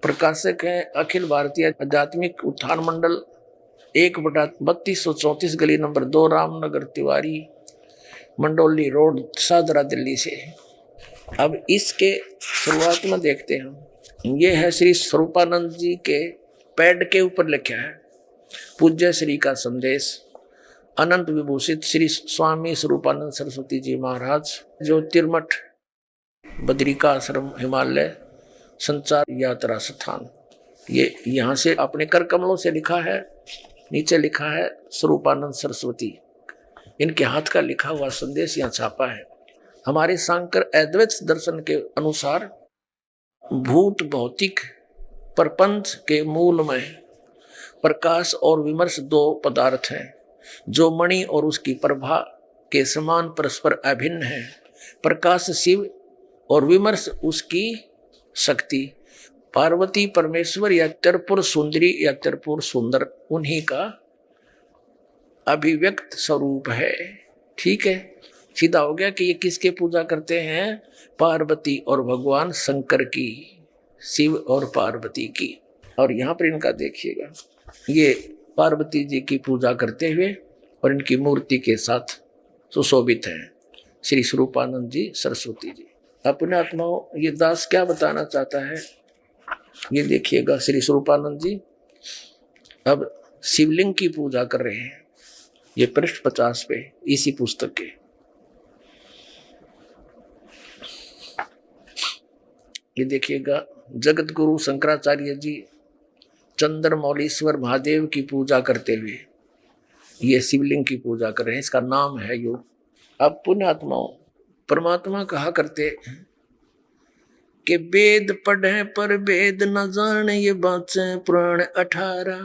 प्रकाशक हैं अखिल भारतीय आध्यात्मिक उत्थान मंडल, 1/3234 गली नंबर 2 रामनगर तिवारी मंडोली रोड सादरा दिल्ली से। अब इसके शुरुआत में देखते हैं, ये है श्री स्वरूपानंद जी के पैड के ऊपर लिखा है पूज्य श्री का संदेश। अनंत विभूषित श्री स्वामी स्वरूपानंद सरस्वती जी महाराज, ज्योतिर्मठ बद्रिका आश्रम हिमालय संचार यात्रा स्थान। ये यहाँ से अपने कर कमलों से लिखा है, नीचे लिखा है स्वरूपानंद सरस्वती, इनके हाथ का लिखा हुआ संदेश यहाँ छापा है। हमारे सांकर अद्वैत दर्शन के अनुसार भूत भौतिक प्रपंच के मूल में प्रकाश और विमर्श 2 पदार्थ हैं, जो मणि और उसकी प्रभा के समान परस्पर अभिन्न हैं। प्रकाश शिव और विमर्श उसकी शक्ति। पार्वती परमेश्वर या त्रिपुर सुंदरी या त्रिपुर सुंदर उन्हीं का अभिव्यक्त स्वरूप है। ठीक है, सीधा हो गया कि ये किसके पूजा करते हैं? पार्वती और भगवान शंकर की, शिव और पार्वती की। और यहाँ पर इनका देखिएगा, ये पार्वती जी की पूजा करते हुए और इनकी मूर्ति के साथ सुशोभित हैं श्री स्वरूपानंद जी सरस्वती जी। अपने आत्माओं, ये दास क्या बताना चाहता है ये देखिएगा। श्री स्वरूपानंद जी अब शिवलिंग की पूजा कर रहे हैं, ये पृष्ठ 50 पे इसी पुस्तक के। ये देखिएगा, जगत गुरु शंकराचार्य जी चंद्रमौलीश्वर महादेव की पूजा करते हुए ये शिवलिंग की पूजा कर रहे हैं, इसका नाम है योग। अब पुण्यात्माओं, परमात्मा कहा करते कि वेद पढ़े पर वेद न जाने, ये बातें पुराण 18,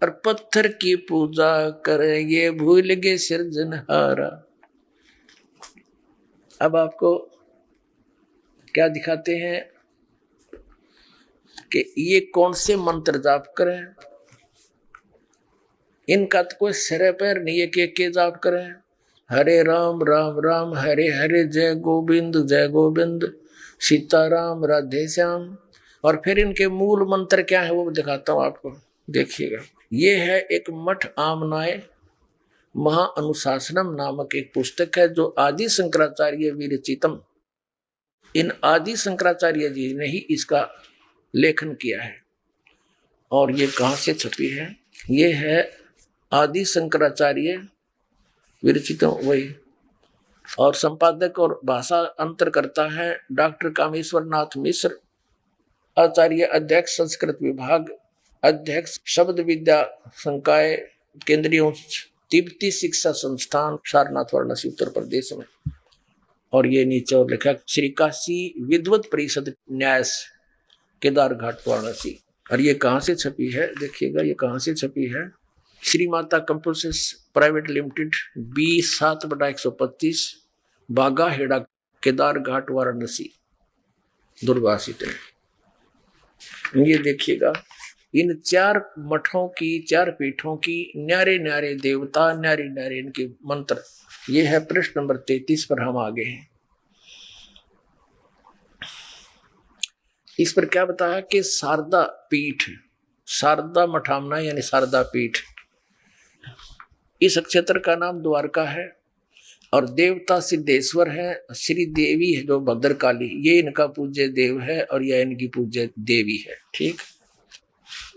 और पत्थर की पूजा करे ये भूल गए सिरजनहारा। अब आपको क्या दिखाते हैं? कि ये कौन से मंत्र जाप करें, इनका तो कोई सिर पैर नहीं है कि के जाप करें। हरे राम राम राम हरे हरे, जय गोविंद सीताराम राधे श्याम। और फिर इनके मूल मंत्र क्या है वो दिखाता हूं आपको, देखिएगा। ये है एक मठ आमनाय महा अनुशासनम नामक एक पुस्तक है जो आदि शंकराचार्य विरचितम, इन आदि शंकराचार्य जी ने ही इसका लेखन किया है। और ये कहाँ से छपी है, ये है आदि शंकराचार्य विरचितम वही, और संपादक और भाषा अंतर करता है डॉक्टर कामेश्वर नाथ मिश्र, आचार्य अध्यक्ष संस्कृत विभाग, अध्यक्ष शब्द विद्या संकाय, केंद्रीय तिब्बती शिक्षा संस्थान, सारनाथ वाराणसी उत्तर प्रदेश में। और ये नीचे और लिखा श्री काशी विद्वत परिषद न्यास केदार घाट वाराणसी। और ये कहाँ से छपी है देखिएगा, ये कहाँ से छपी है, Shri Mata computers private limited B7/125 बागा हेड़ा केदार घाट वाराणसी दुर्वासित है। ये देखिएगा इन 4 मठों की 4 पीठों की न्यारे न्यारे देवता, न्यारे न्यारे इनके मंत्र। ये है पृष्ठ नंबर 33 पर हम आगे हैं। इस पर क्या बताया कि शारदा पीठ, शारदा मठामना यानी शारदा पीठ, इस क्षेत्र का नाम द्वारका है और देवता सिद्धेश्वर है, श्री देवी है जो भद्रकाली, ये इनका पूज्य देव है और यह इनकी पूज्य देवी है। ठीक,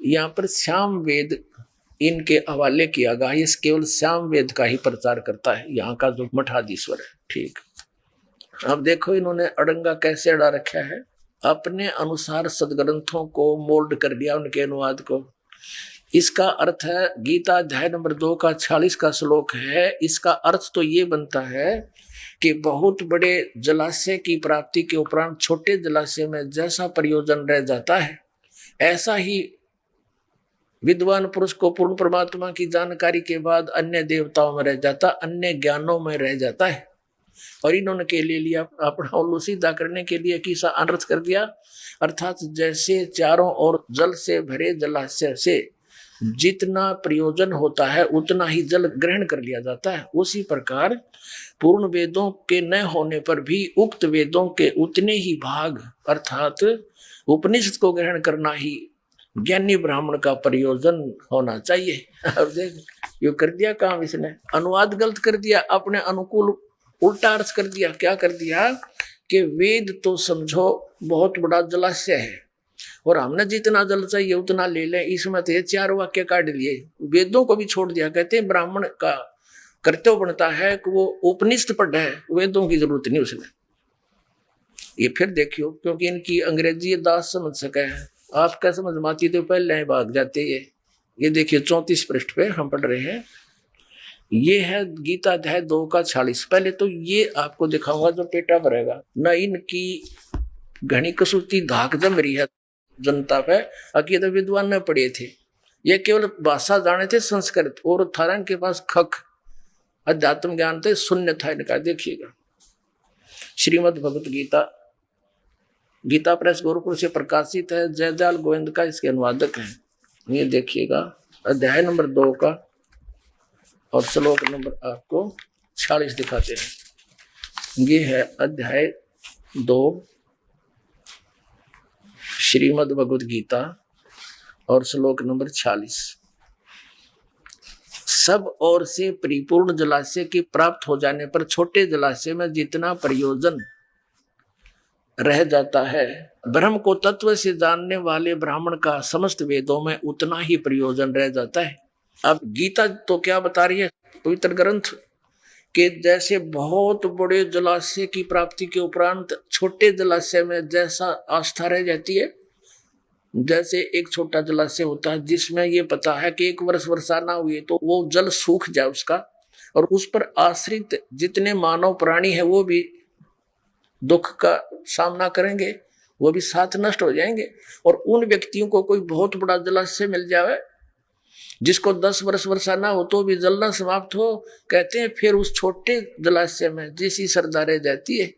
यहाँ पर श्याम वेद इनके हवाले किया गया, ये केवल श्याम वेद का ही प्रचार करता है यहाँ का जो मठाधीश्वर है। ठीक, अब देखो इन्होंने अड़ंगा कैसे अड़ा रखा है, अपने अनुसार सदग्रंथों को मोल्ड कर दिया, उनके अनुवाद को। इसका अर्थ है, गीता अध्याय नंबर 2 का 46 का श्लोक है, इसका अर्थ तो ये बनता है कि बहुत बड़े जलाशय की प्राप्ति के उपरांत छोटे जलाशय में जैसा प्रयोजन रह जाता है, ऐसा ही विद्वान पुरुष को पूर्ण परमात्मा की जानकारी के बाद अन्य देवताओं में रह जाता, अन्य ज्ञानों में रह जाता है। और इन्होंने के लिए लिया अपना उल्लू सीधा करने के लिए किसा अनर्थ कर दिया, अर्थात जैसे चारों ओर जल से भरे जलाशय से जितना प्रयोजन होता है उतना ही जल ग्रहण कर लिया जाता है, उसी प्रकार पूर्ण वेदों के न होने पर भी उक्त वेदों के उतने ही भाग अर्थात उपनिषद को ग्रहण करना ही ज्ञानी ब्राह्मण का प्रयोजन होना चाहिए। अब देख ये कर दिया काम इसने, अनुवाद गलत कर दिया, अपने अनुकूल उल्टा अर्थ कर दिया। क्या कर दिया कि वेद तो समझो बहुत बड़ा जलाशय है और हमने जितना जल चाहिए उतना ले लें, इसमें तो 4 वाक्य काट लिए, वेदों को भी छोड़ दिया। कहते हैं ब्राह्मण का कर्तव्य बनता है कि वो उपनिषद पढ़े, वेदों की जरूरत नहीं उसने। ये फिर देखियो, क्योंकि इनकी अंग्रेजी दास समझ सके हैं, आप क्या समझ में आती तो पहले भाग जाते। ये देखिए 34 पृष्ठ पे हम पढ़ रहे हैं, ये है गीता अध्याय 2 का 46। पहले तो ये आपको दिखाऊंगा जो पेटा भरेगा न, इनकी घनी कसूती धाक जम रही है जनता पे। अकी तो विद्वान न पढ़े थे, ये केवल भाषा जाने थे संस्कृत, और थारा इनके पास खक अध्यात्म ज्ञान थे, शून्य था इनका। देखिएगा श्रीमद् भगवत गीता, गीता प्रेस गोरखपुर से प्रकाशित है, जयदयाल गोविंद का इसके अनुवादक है। ये देखिएगा अध्याय नंबर 2 का और श्लोक नंबर आपको 46 दिखाते हैं। ये है अध्याय 2 श्रीमद् भगवत गीता और श्लोक नंबर 46। सब ओर से परिपूर्ण जलाशय की प्राप्त हो जाने पर छोटे जलाशय में जितना प्रयोजन रह जाता है, ब्रह्म को तत्व से जानने वाले ब्राह्मण का समस्त वेदों में उतना ही प्रयोजन रह जाता है। अब गीता तो क्या बता रही है पवित्र ग्रंथ के, जैसे बहुत बड़े जलाशय की प्राप्ति के उपरांत छोटे जलाशय में जैसा आस्था रह जाती है, जैसे एक छोटा जलाशय होता है जिसमें ये पता है कि 1 वर्ष वर्षा ना हुई तो वो जल सूख जाए उसका, और उस पर आश्रित जितने मानव प्राणी है वो भी दुख का सामना करेंगे, वो भी साथ नष्ट हो जाएंगे। और उन व्यक्तियों को कोई बहुत बड़ा जलाशय मिल जाए जिसको 10 वर्ष वर्षा ना हो तो भी जलना समाप्त हो, कहते हैं फिर उस छोटे जलाशय में जैसी श्रद्धा रह जाती है,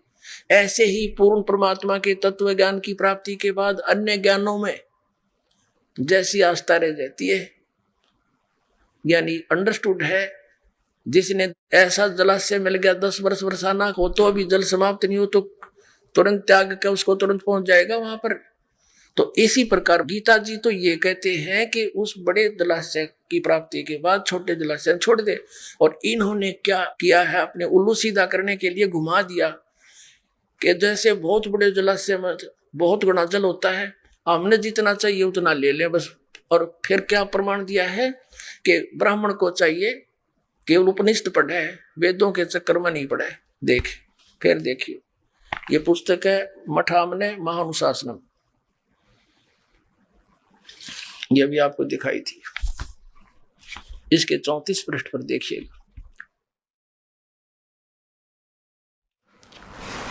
ऐसे ही पूर्ण परमात्मा के तत्व ज्ञान की प्राप्ति के बाद अन्य ज्ञानों में जैसी आस्था रह जाती है। यानी अंडरस्टूड है, जिसने ऐसा जलाशय मिल गया 10 वर्ष बरसाना हो तो अभी जल समाप्त नहीं हो तो तुरंत त्याग कर उसको तुरंत पहुंच जाएगा वहां पर। तो इसी प्रकार गीता जी तो ये कहते हैं कि उस बड़े जलाशय की प्राप्ति के बाद छोटे जलाशय छोड़ दे। और इन्होंने क्या किया है, अपने उल्लू सीधा करने के लिए घुमा दिया कि जैसे बहुत बड़े जलाशय में बहुत गुना जल होता है, हमने जितना चाहिए उतना ले लें बस। और फिर क्या प्रमाण दिया है कि ब्राह्मण को चाहिए केवल उपनिषद पढ़े, वेदों के चक्कर में नहीं पढ़े। देख फिर देखिए, ये पुस्तक है मठामने महानुशासनम, ये भी आपको दिखाई थी। इसके 34 पृष्ठ पर देखिएगा,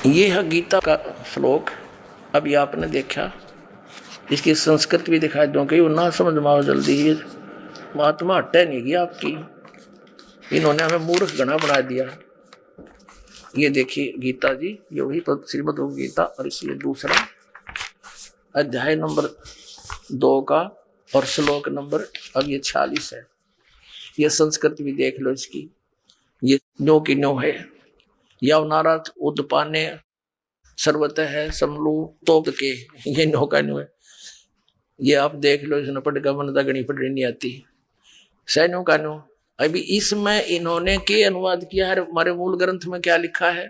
ये है गीता का श्लोक। अभी आपने देखा, इसकी संस्कृत भी दिखाई दूं कि वो ना समझ में आओ जल्दी, ये महात्मा हटे नहीं गया आपकी, इन्होंने हमें मूर्ख गणा बना दिया। ये देखिए गीता जी, ये वही श्रीमद् भगवद गीता, और इसलिए दूसरा अध्याय नंबर 2 का और श्लोक नंबर अब ये 46 है। ये संस्कृत भी देख लो इसकी, ये नो की नो है। यवनारथ उद्पाने सर्वत है समलू तोप के, ये नो का नो है। ये आप देख लो, इसने पढ़ का मन गणी पढ़नी नहीं आती, सैनो का नो। अभी इसमें इन्होंने के अनुवाद किया है, हमारे मूल ग्रंथ में क्या लिखा है,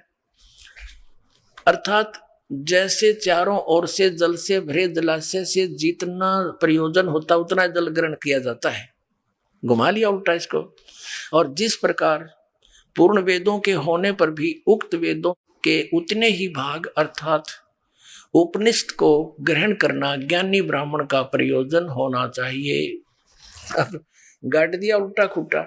अर्थात जैसे चारों ओर से जल से भरे जलाशय से जितना प्रयोजन होता उतना जल ग्रहण किया जाता है, घुमा लिया उल्टा इसको। और जिस प्रकार पूर्ण वेदों के होने पर भी उक्त वेदों के उतने ही भाग अर्थात उपनिषद को ग्रहण करना ज्ञानी ब्राह्मण का प्रयोजन होना चाहिए। अब गाड़ दिया उल्टा खुट्टा।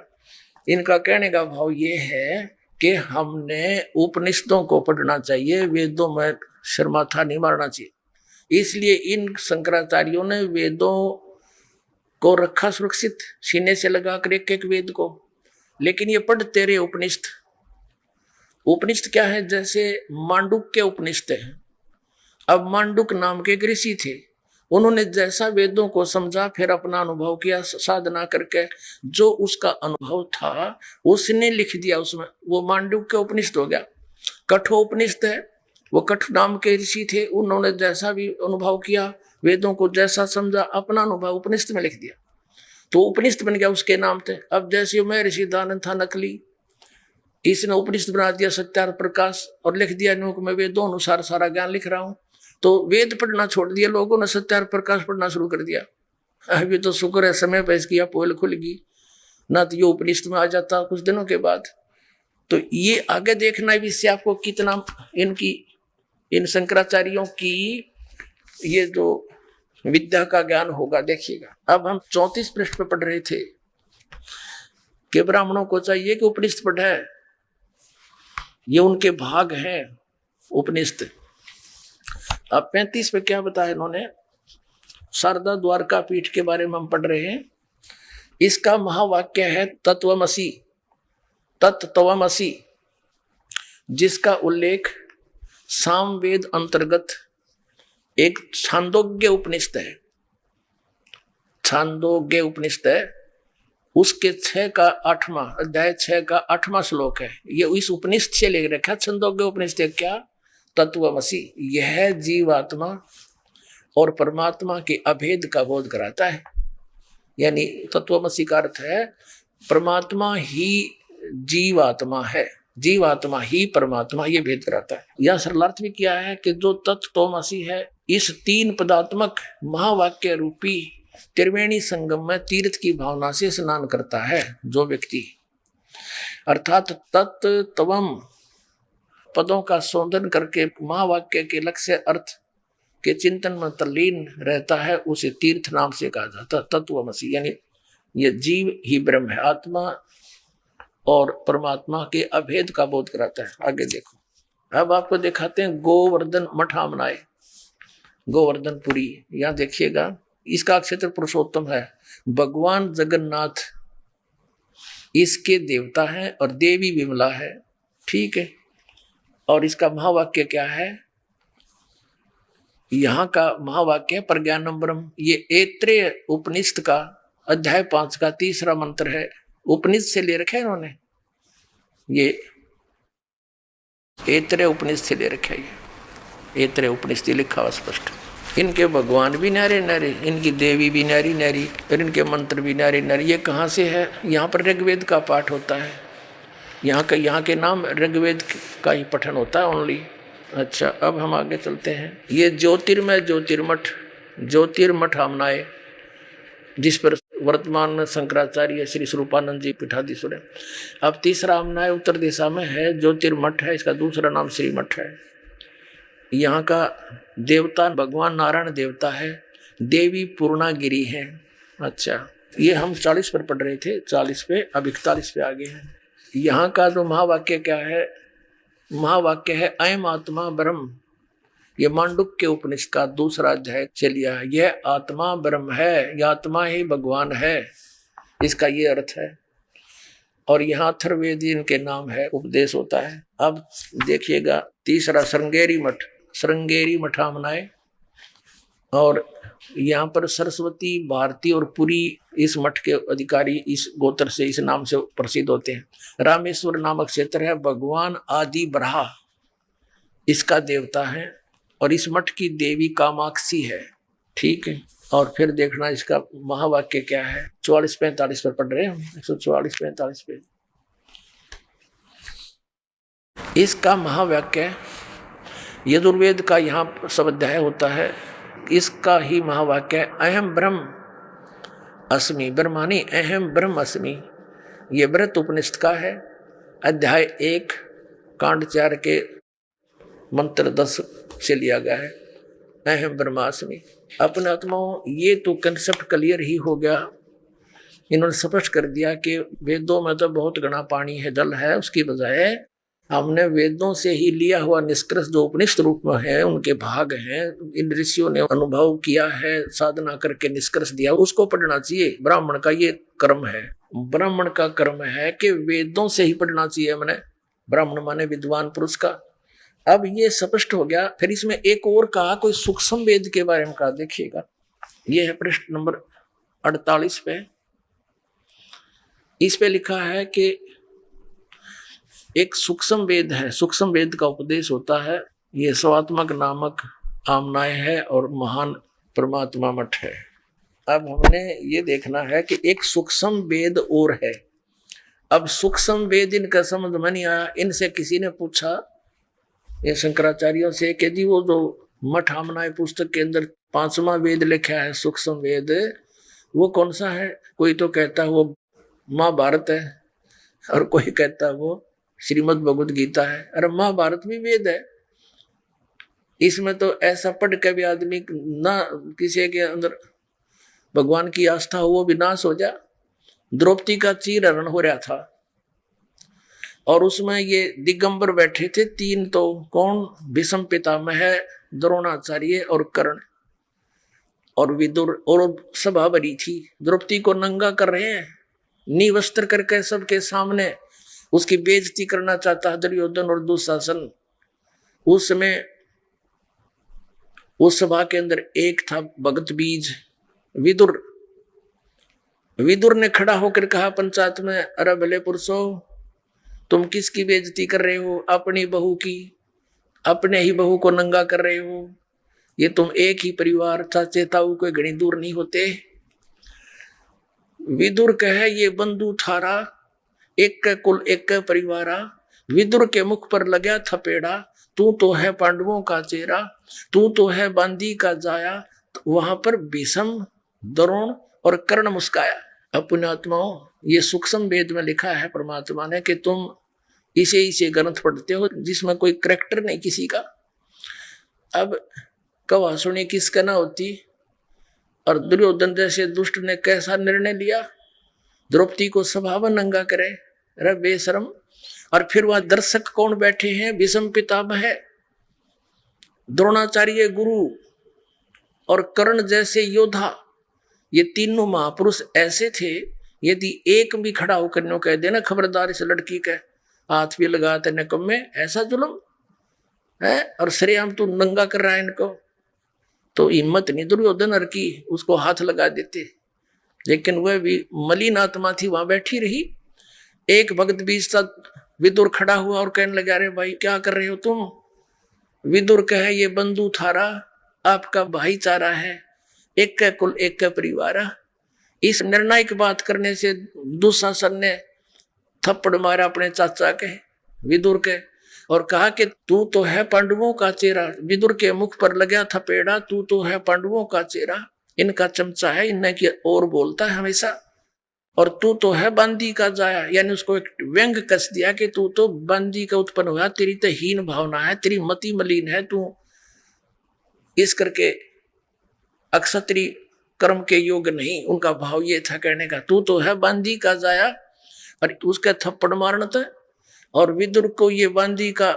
इनका कहने का भाव ये है कि हमने उपनिषदों को पढ़ना चाहिए, वेदों में शर्माथा नहीं मारना चाहिए। इसलिए इन शंकराचार्यों ने वेदों को रखा सुरक्षित, सीने से लगाकर एक एक वेद को। लेकिन ये पढ़ते रहे उपनिषद। उपनिषद क्या है, जैसे मांडुक के उपनिषद है। अब मांडुक नाम के एक ऋषि थे, उन्होंने जैसा वेदों को समझा, फिर अपना अनुभव किया साधना करके, जो उसका अनुभव था उसने लिख दिया उसमें, वो मांडुक के उपनिषद हो गया। कठोपनिषद है, वो कठ नाम के ऋषि थे, उन्होंने जैसा भी अनुभव किया, वेदों को जैसा समझा, अपना अनुभव उपनिषद में लिख दिया, तो उपनिषद बन गया उसके नाम थे। अब जैसे मैं ऋषि दानंद था नकली, इसने उपनिषद बना दिया सत्यार्थ प्रकाश और लिख दिया मैं वेदों अनुसार सारा ज्ञान लिख रहा हूं। तो वेद पढ़ना छोड़ दिया लोगों ने, सत्यार्थ प्रकाश पढ़ना शुरू कर दिया। अभी तो शुक्र है समय पर इसकी पोल खुल गई, ना तो ये उपनिषद में आ जाता कुछ दिनों के बाद। तो ये आगे देखना भी इससे आपको कितना इनकी इन शंकराचार्यों की ये जो विद्या का ज्ञान होगा, देखिएगा। अब हम 34 पृष्ठ पे पढ़ रहे थे कि ब्राह्मणों को चाहिए कि उपनिषद पढ़े, ये उनके भाग हैं उपनिषद। अब 35 पे क्या बताया इन्होंने, शारदा द्वारका पीठ के बारे में हम पढ़ रहे हैं। इसका महावाक्य है तत्वमसि, तत्त्वमसि, जिसका उल्लेख सामवेद अंतर्गत एक छांदोग्य उपनिषद है, छांदोग्य उपनिषद है, उसके 6 का 8वां अध्याय 6 का 8वां श्लोक है। ये इस उपनिषद से ले रखा। छंदोग्य उपनिषद क्या, तत्वमसि, यह जीवात्मा और परमात्मा के अभेद का बोध कराता है। यानी तत्वमसि का अर्थ है परमात्मा ही जीवात्मा है, जीवात्मा ही परमात्मा, ये भेद कराता है। यह सरलार्थ भी किया है कि जो तत्वमसि है, इस 3 पदात्मक महावाक्य रूपी त्रिवेणी संगम में तीर्थ की भावना से स्नान करता है जो व्यक्ति, अर्थात तत्त्वम पदों का शोधन करके महावाक्य के लक्ष्य अर्थ के चिंतन में तल्लीन रहता है, उसे तीर्थ नाम से कहा जाता है तत्वमसि। यानी ये जीव ही ब्रह्म है, आत्मा और परमात्मा के अभेद का बोध कराता है। आगे देखो, अब आपको दिखाते हैं गोवर्धन मठामनाए, गोवर्धनपुरी। यहाँ देखिएगा, इसका क्षेत्र पुरुषोत्तम है, भगवान जगन्नाथ इसके देवता हैं और देवी विमला है, ठीक है। और इसका महावाक्य क्या है, यहाँ का महावाक्य है प्रज्ञानम ब्रह्म। ये ऐत्रेय उपनिषद का अध्याय 5 का 3रा मंत्र है। उपनिषद से ले रखे इन्होंने, ये ऐत्रेय उपनिषद से ले रखे। ये ऐत्रेय उपनिषद लिखा हुआ स्पष्ट। इनके भगवान भी न्यारे न्यारे, इनकी देवी भी न्यारी न्यारी, और इनके मंत्र भी न्यारे न्यारे। ये कहाँ से है? यहाँ पर ऋग्वेद का पाठ होता है। यहाँ के नाम ऋग्वेद का ही पठन होता है ओनली। अच्छा, अब हम आगे चलते हैं। ये ज्योतिर्मय ज्योतिर्मठ आमनाए, जिस पर वर्तमान में शंकराचार्य श्री स्वरूपानंद जी पीठाधीश्वर है। अब 3रा आमनाए उत्तर दिशा में है, ज्योतिर्मठ है। इसका दूसरा नाम श्रीमठ है। यहाँ का देवता भगवान नारायण देवता है, देवी पूर्णागिरी है। अच्छा, ये हम 40 पर पढ़ रहे थे, 40 पे, अब 41 पे आगे हैं। यहाँ का जो महावाक्य क्या है? महावाक्य है अयम आत्मा ब्रह्म। ये मांडुक्य के उपनिषद का 2रा अध्याय चलिया है। यह आत्मा ब्रह्म है, यह आत्मा ही भगवान है, इसका ये अर्थ है। और यहाँ अथर्ववेद इनके नाम है, उपदेश होता है। अब देखिएगा 3रा श्रृंगेरी मठामनाए। और यहाँ पर सरस्वती, भारती और पुरी इस मठ के अधिकारी इस गोत्र से, इस नाम से प्रसिद्ध होते हैं। रामेश्वर नामक क्षेत्र है, भगवान आदि बराह इसका देवता है। और इस मठ की देवी कामाक्षी है। ठीक है। और फिर देखना इसका महावाक्य क्या है। 44-45 पर पढ़ रहे हैं हम, 144-45 पे। इसका महावाक्य यजुर्वेद का यहाँ स्वाध्याय होता है। इसका ही महावाक्य अहम ब्रह्म अस्मि, ब्रह्मानी अहम ब्रह्म अस्मि। ये व्रत उपनिषद का है, अध्याय 1 कांड 4 के मंत्र 10 से लिया गया है। अहम ब्रह्मास्मि। अपने आत्माओं, ये तो कंसेप्ट क्लियर ही हो गया। इन्होंने स्पष्ट कर दिया कि वेदों में तो बहुत घना पानी है, जल है। उसकी बजाय हमने वेदों से ही लिया हुआ निष्कर्ष जो उपनिषद रूप में है, उनके भाग हैं, इन ऋषियों ने अनुभव किया है, साधना करके निष्कर्ष दिया, उसको पढ़ना चाहिए। ब्राह्मण का ये कर्म है, ब्राह्मण का कर्म है कि वेदों से ही पढ़ना चाहिए। मैंने ब्राह्मण माने विद्वान पुरुष का। अब ये स्पष्ट हो गया। फिर इसमें एक और कहा, कोई सूक्ष्म वेद के बारे में कहा। देखिएगा, ये है पृष्ठ नंबर 48 पे। इस पे लिखा है कि एक सूक्ष्म वेद है, सूक्ष्म वेद का उपदेश होता है। ये स्वात्मक नामक आमनाय है और महान परमात्मा मठ है। अब हमने ये देखना है कि एक सूक्ष्म वेद और है। अब सूक्ष्म वेद इनका समझ में नहीं आया। इनसे किसी ने पूछा, ये शंकराचार्यों से, कि जी वो जो मठ आमनाय पुस्तक के अंदर 5वां वेद लिखा है सूक्ष्म वेद, वो कौन सा है? कोई तो कहता है वो महाभारत है, और कोई कहता है वो श्रीमद् भगवत गीता है। अरे महाभारत भी वेद है। इसमें तो ऐसा पढ़ के भी आदमी ना, किसी के अंदर भगवान की आस्था हो वो भी नाश हो जा। द्रौपदी का चीरहरण हो रहा था और उसमें ये दिगंबर बैठे थे 3, तो कौन? भीष्म पितामह, द्रोणाचार्य और कर्ण और विदुर, और सभा भरी थी। द्रौपदी को नंगा कर रहे हैं, निवस्त्र करके सबके सामने उसकी बेइज्जती करना चाहता है दुर्योधन और दुशासन। उस समय उस सभा के अंदर एक था भगत बीज विदुर। विदुर ने खड़ा होकर कहा पंचायत में, अरे भले पुरुषों, तुम किसकी बेइज्जती कर रहे हो? अपनी बहू की। अपने ही बहू को नंगा कर रहे हो। ये तुम एक ही परिवार, चाचे ताऊ कोई घनी दूर नहीं होते। विदुर कहे, ये बंधु थारा, एक का कुल एक का परिवारा। विदुर के मुख पर लगा थपेड़ा, तू तो है पांडवों का चेहरा, तू तो है बांदी का जाया। तो वहां पर भीष्म, द्रोण और कर्ण मुस्काया। अपने आत्माओं, ये सूक्ष्म वेद में लिखा है परमात्मा ने कि तुम इसे ग्रंथ पढ़ते हो जिसमें कोई करैक्टर नहीं किसी का। अब कवा सुनी किसका ना होती। और दुर्योधन जैसे दुष्ट ने कैसा निर्णय लिया, द्रौपदी को सभा में नंगा करे। अरे बेशरम। और फिर वह दर्शक कौन बैठे हैं? भीष्म पितामह, द्रोणाचार्य गुरु और कर्ण जैसे योद्धा। ये तीनों महापुरुष ऐसे थे, यदि एक भी खड़ा होकर नो कह देना खबरदार इस लड़की के हाथ भी लगाते नकम में, ऐसा जुल्म है। और श्रेयाम तू नंगा कर रहा है इनको। तो हिम्मत नहीं दुर्योधन की, उसको हाथ लगा देते, लेकिन वह भी मलिन आत्मा थी, वहां बैठी रही। एक भक्त बीच सा विदुर खड़ा हुआ और कहने लगा, अरे भाई क्या कर रहे हो तुम? विदुर कहे, ये बंधु थारा, आपका भाईचारा है, एक का कुल एक का परिवार। इस निर्णायक बात करने से दुशासन ने थप्पड़ मारा अपने चाचा के, विदुर के, और कहा कि तू तो है पांडवों का चेहरा। विदुर के मुख पर लगा थपेड़ा, तू तो है पांडवों का चेहरा, इनका चमचा है, इन्हें की और बोलता है हमेशा, और तू तो है बांदी का जाया। यानी उसको एक व्यंग कस दिया कि तू तो बांदी का उत्पन्न हुआ, तेरी तो हीन भावना है, तेरी मति मलिन है तू, इस करके अक्षत्री कर्म के योग नहीं। उनका भाव ये था कहने का, तू तो है बांदी का जाया, और उसका थप्पड़ मारना था। और विदुर को ये बांदी का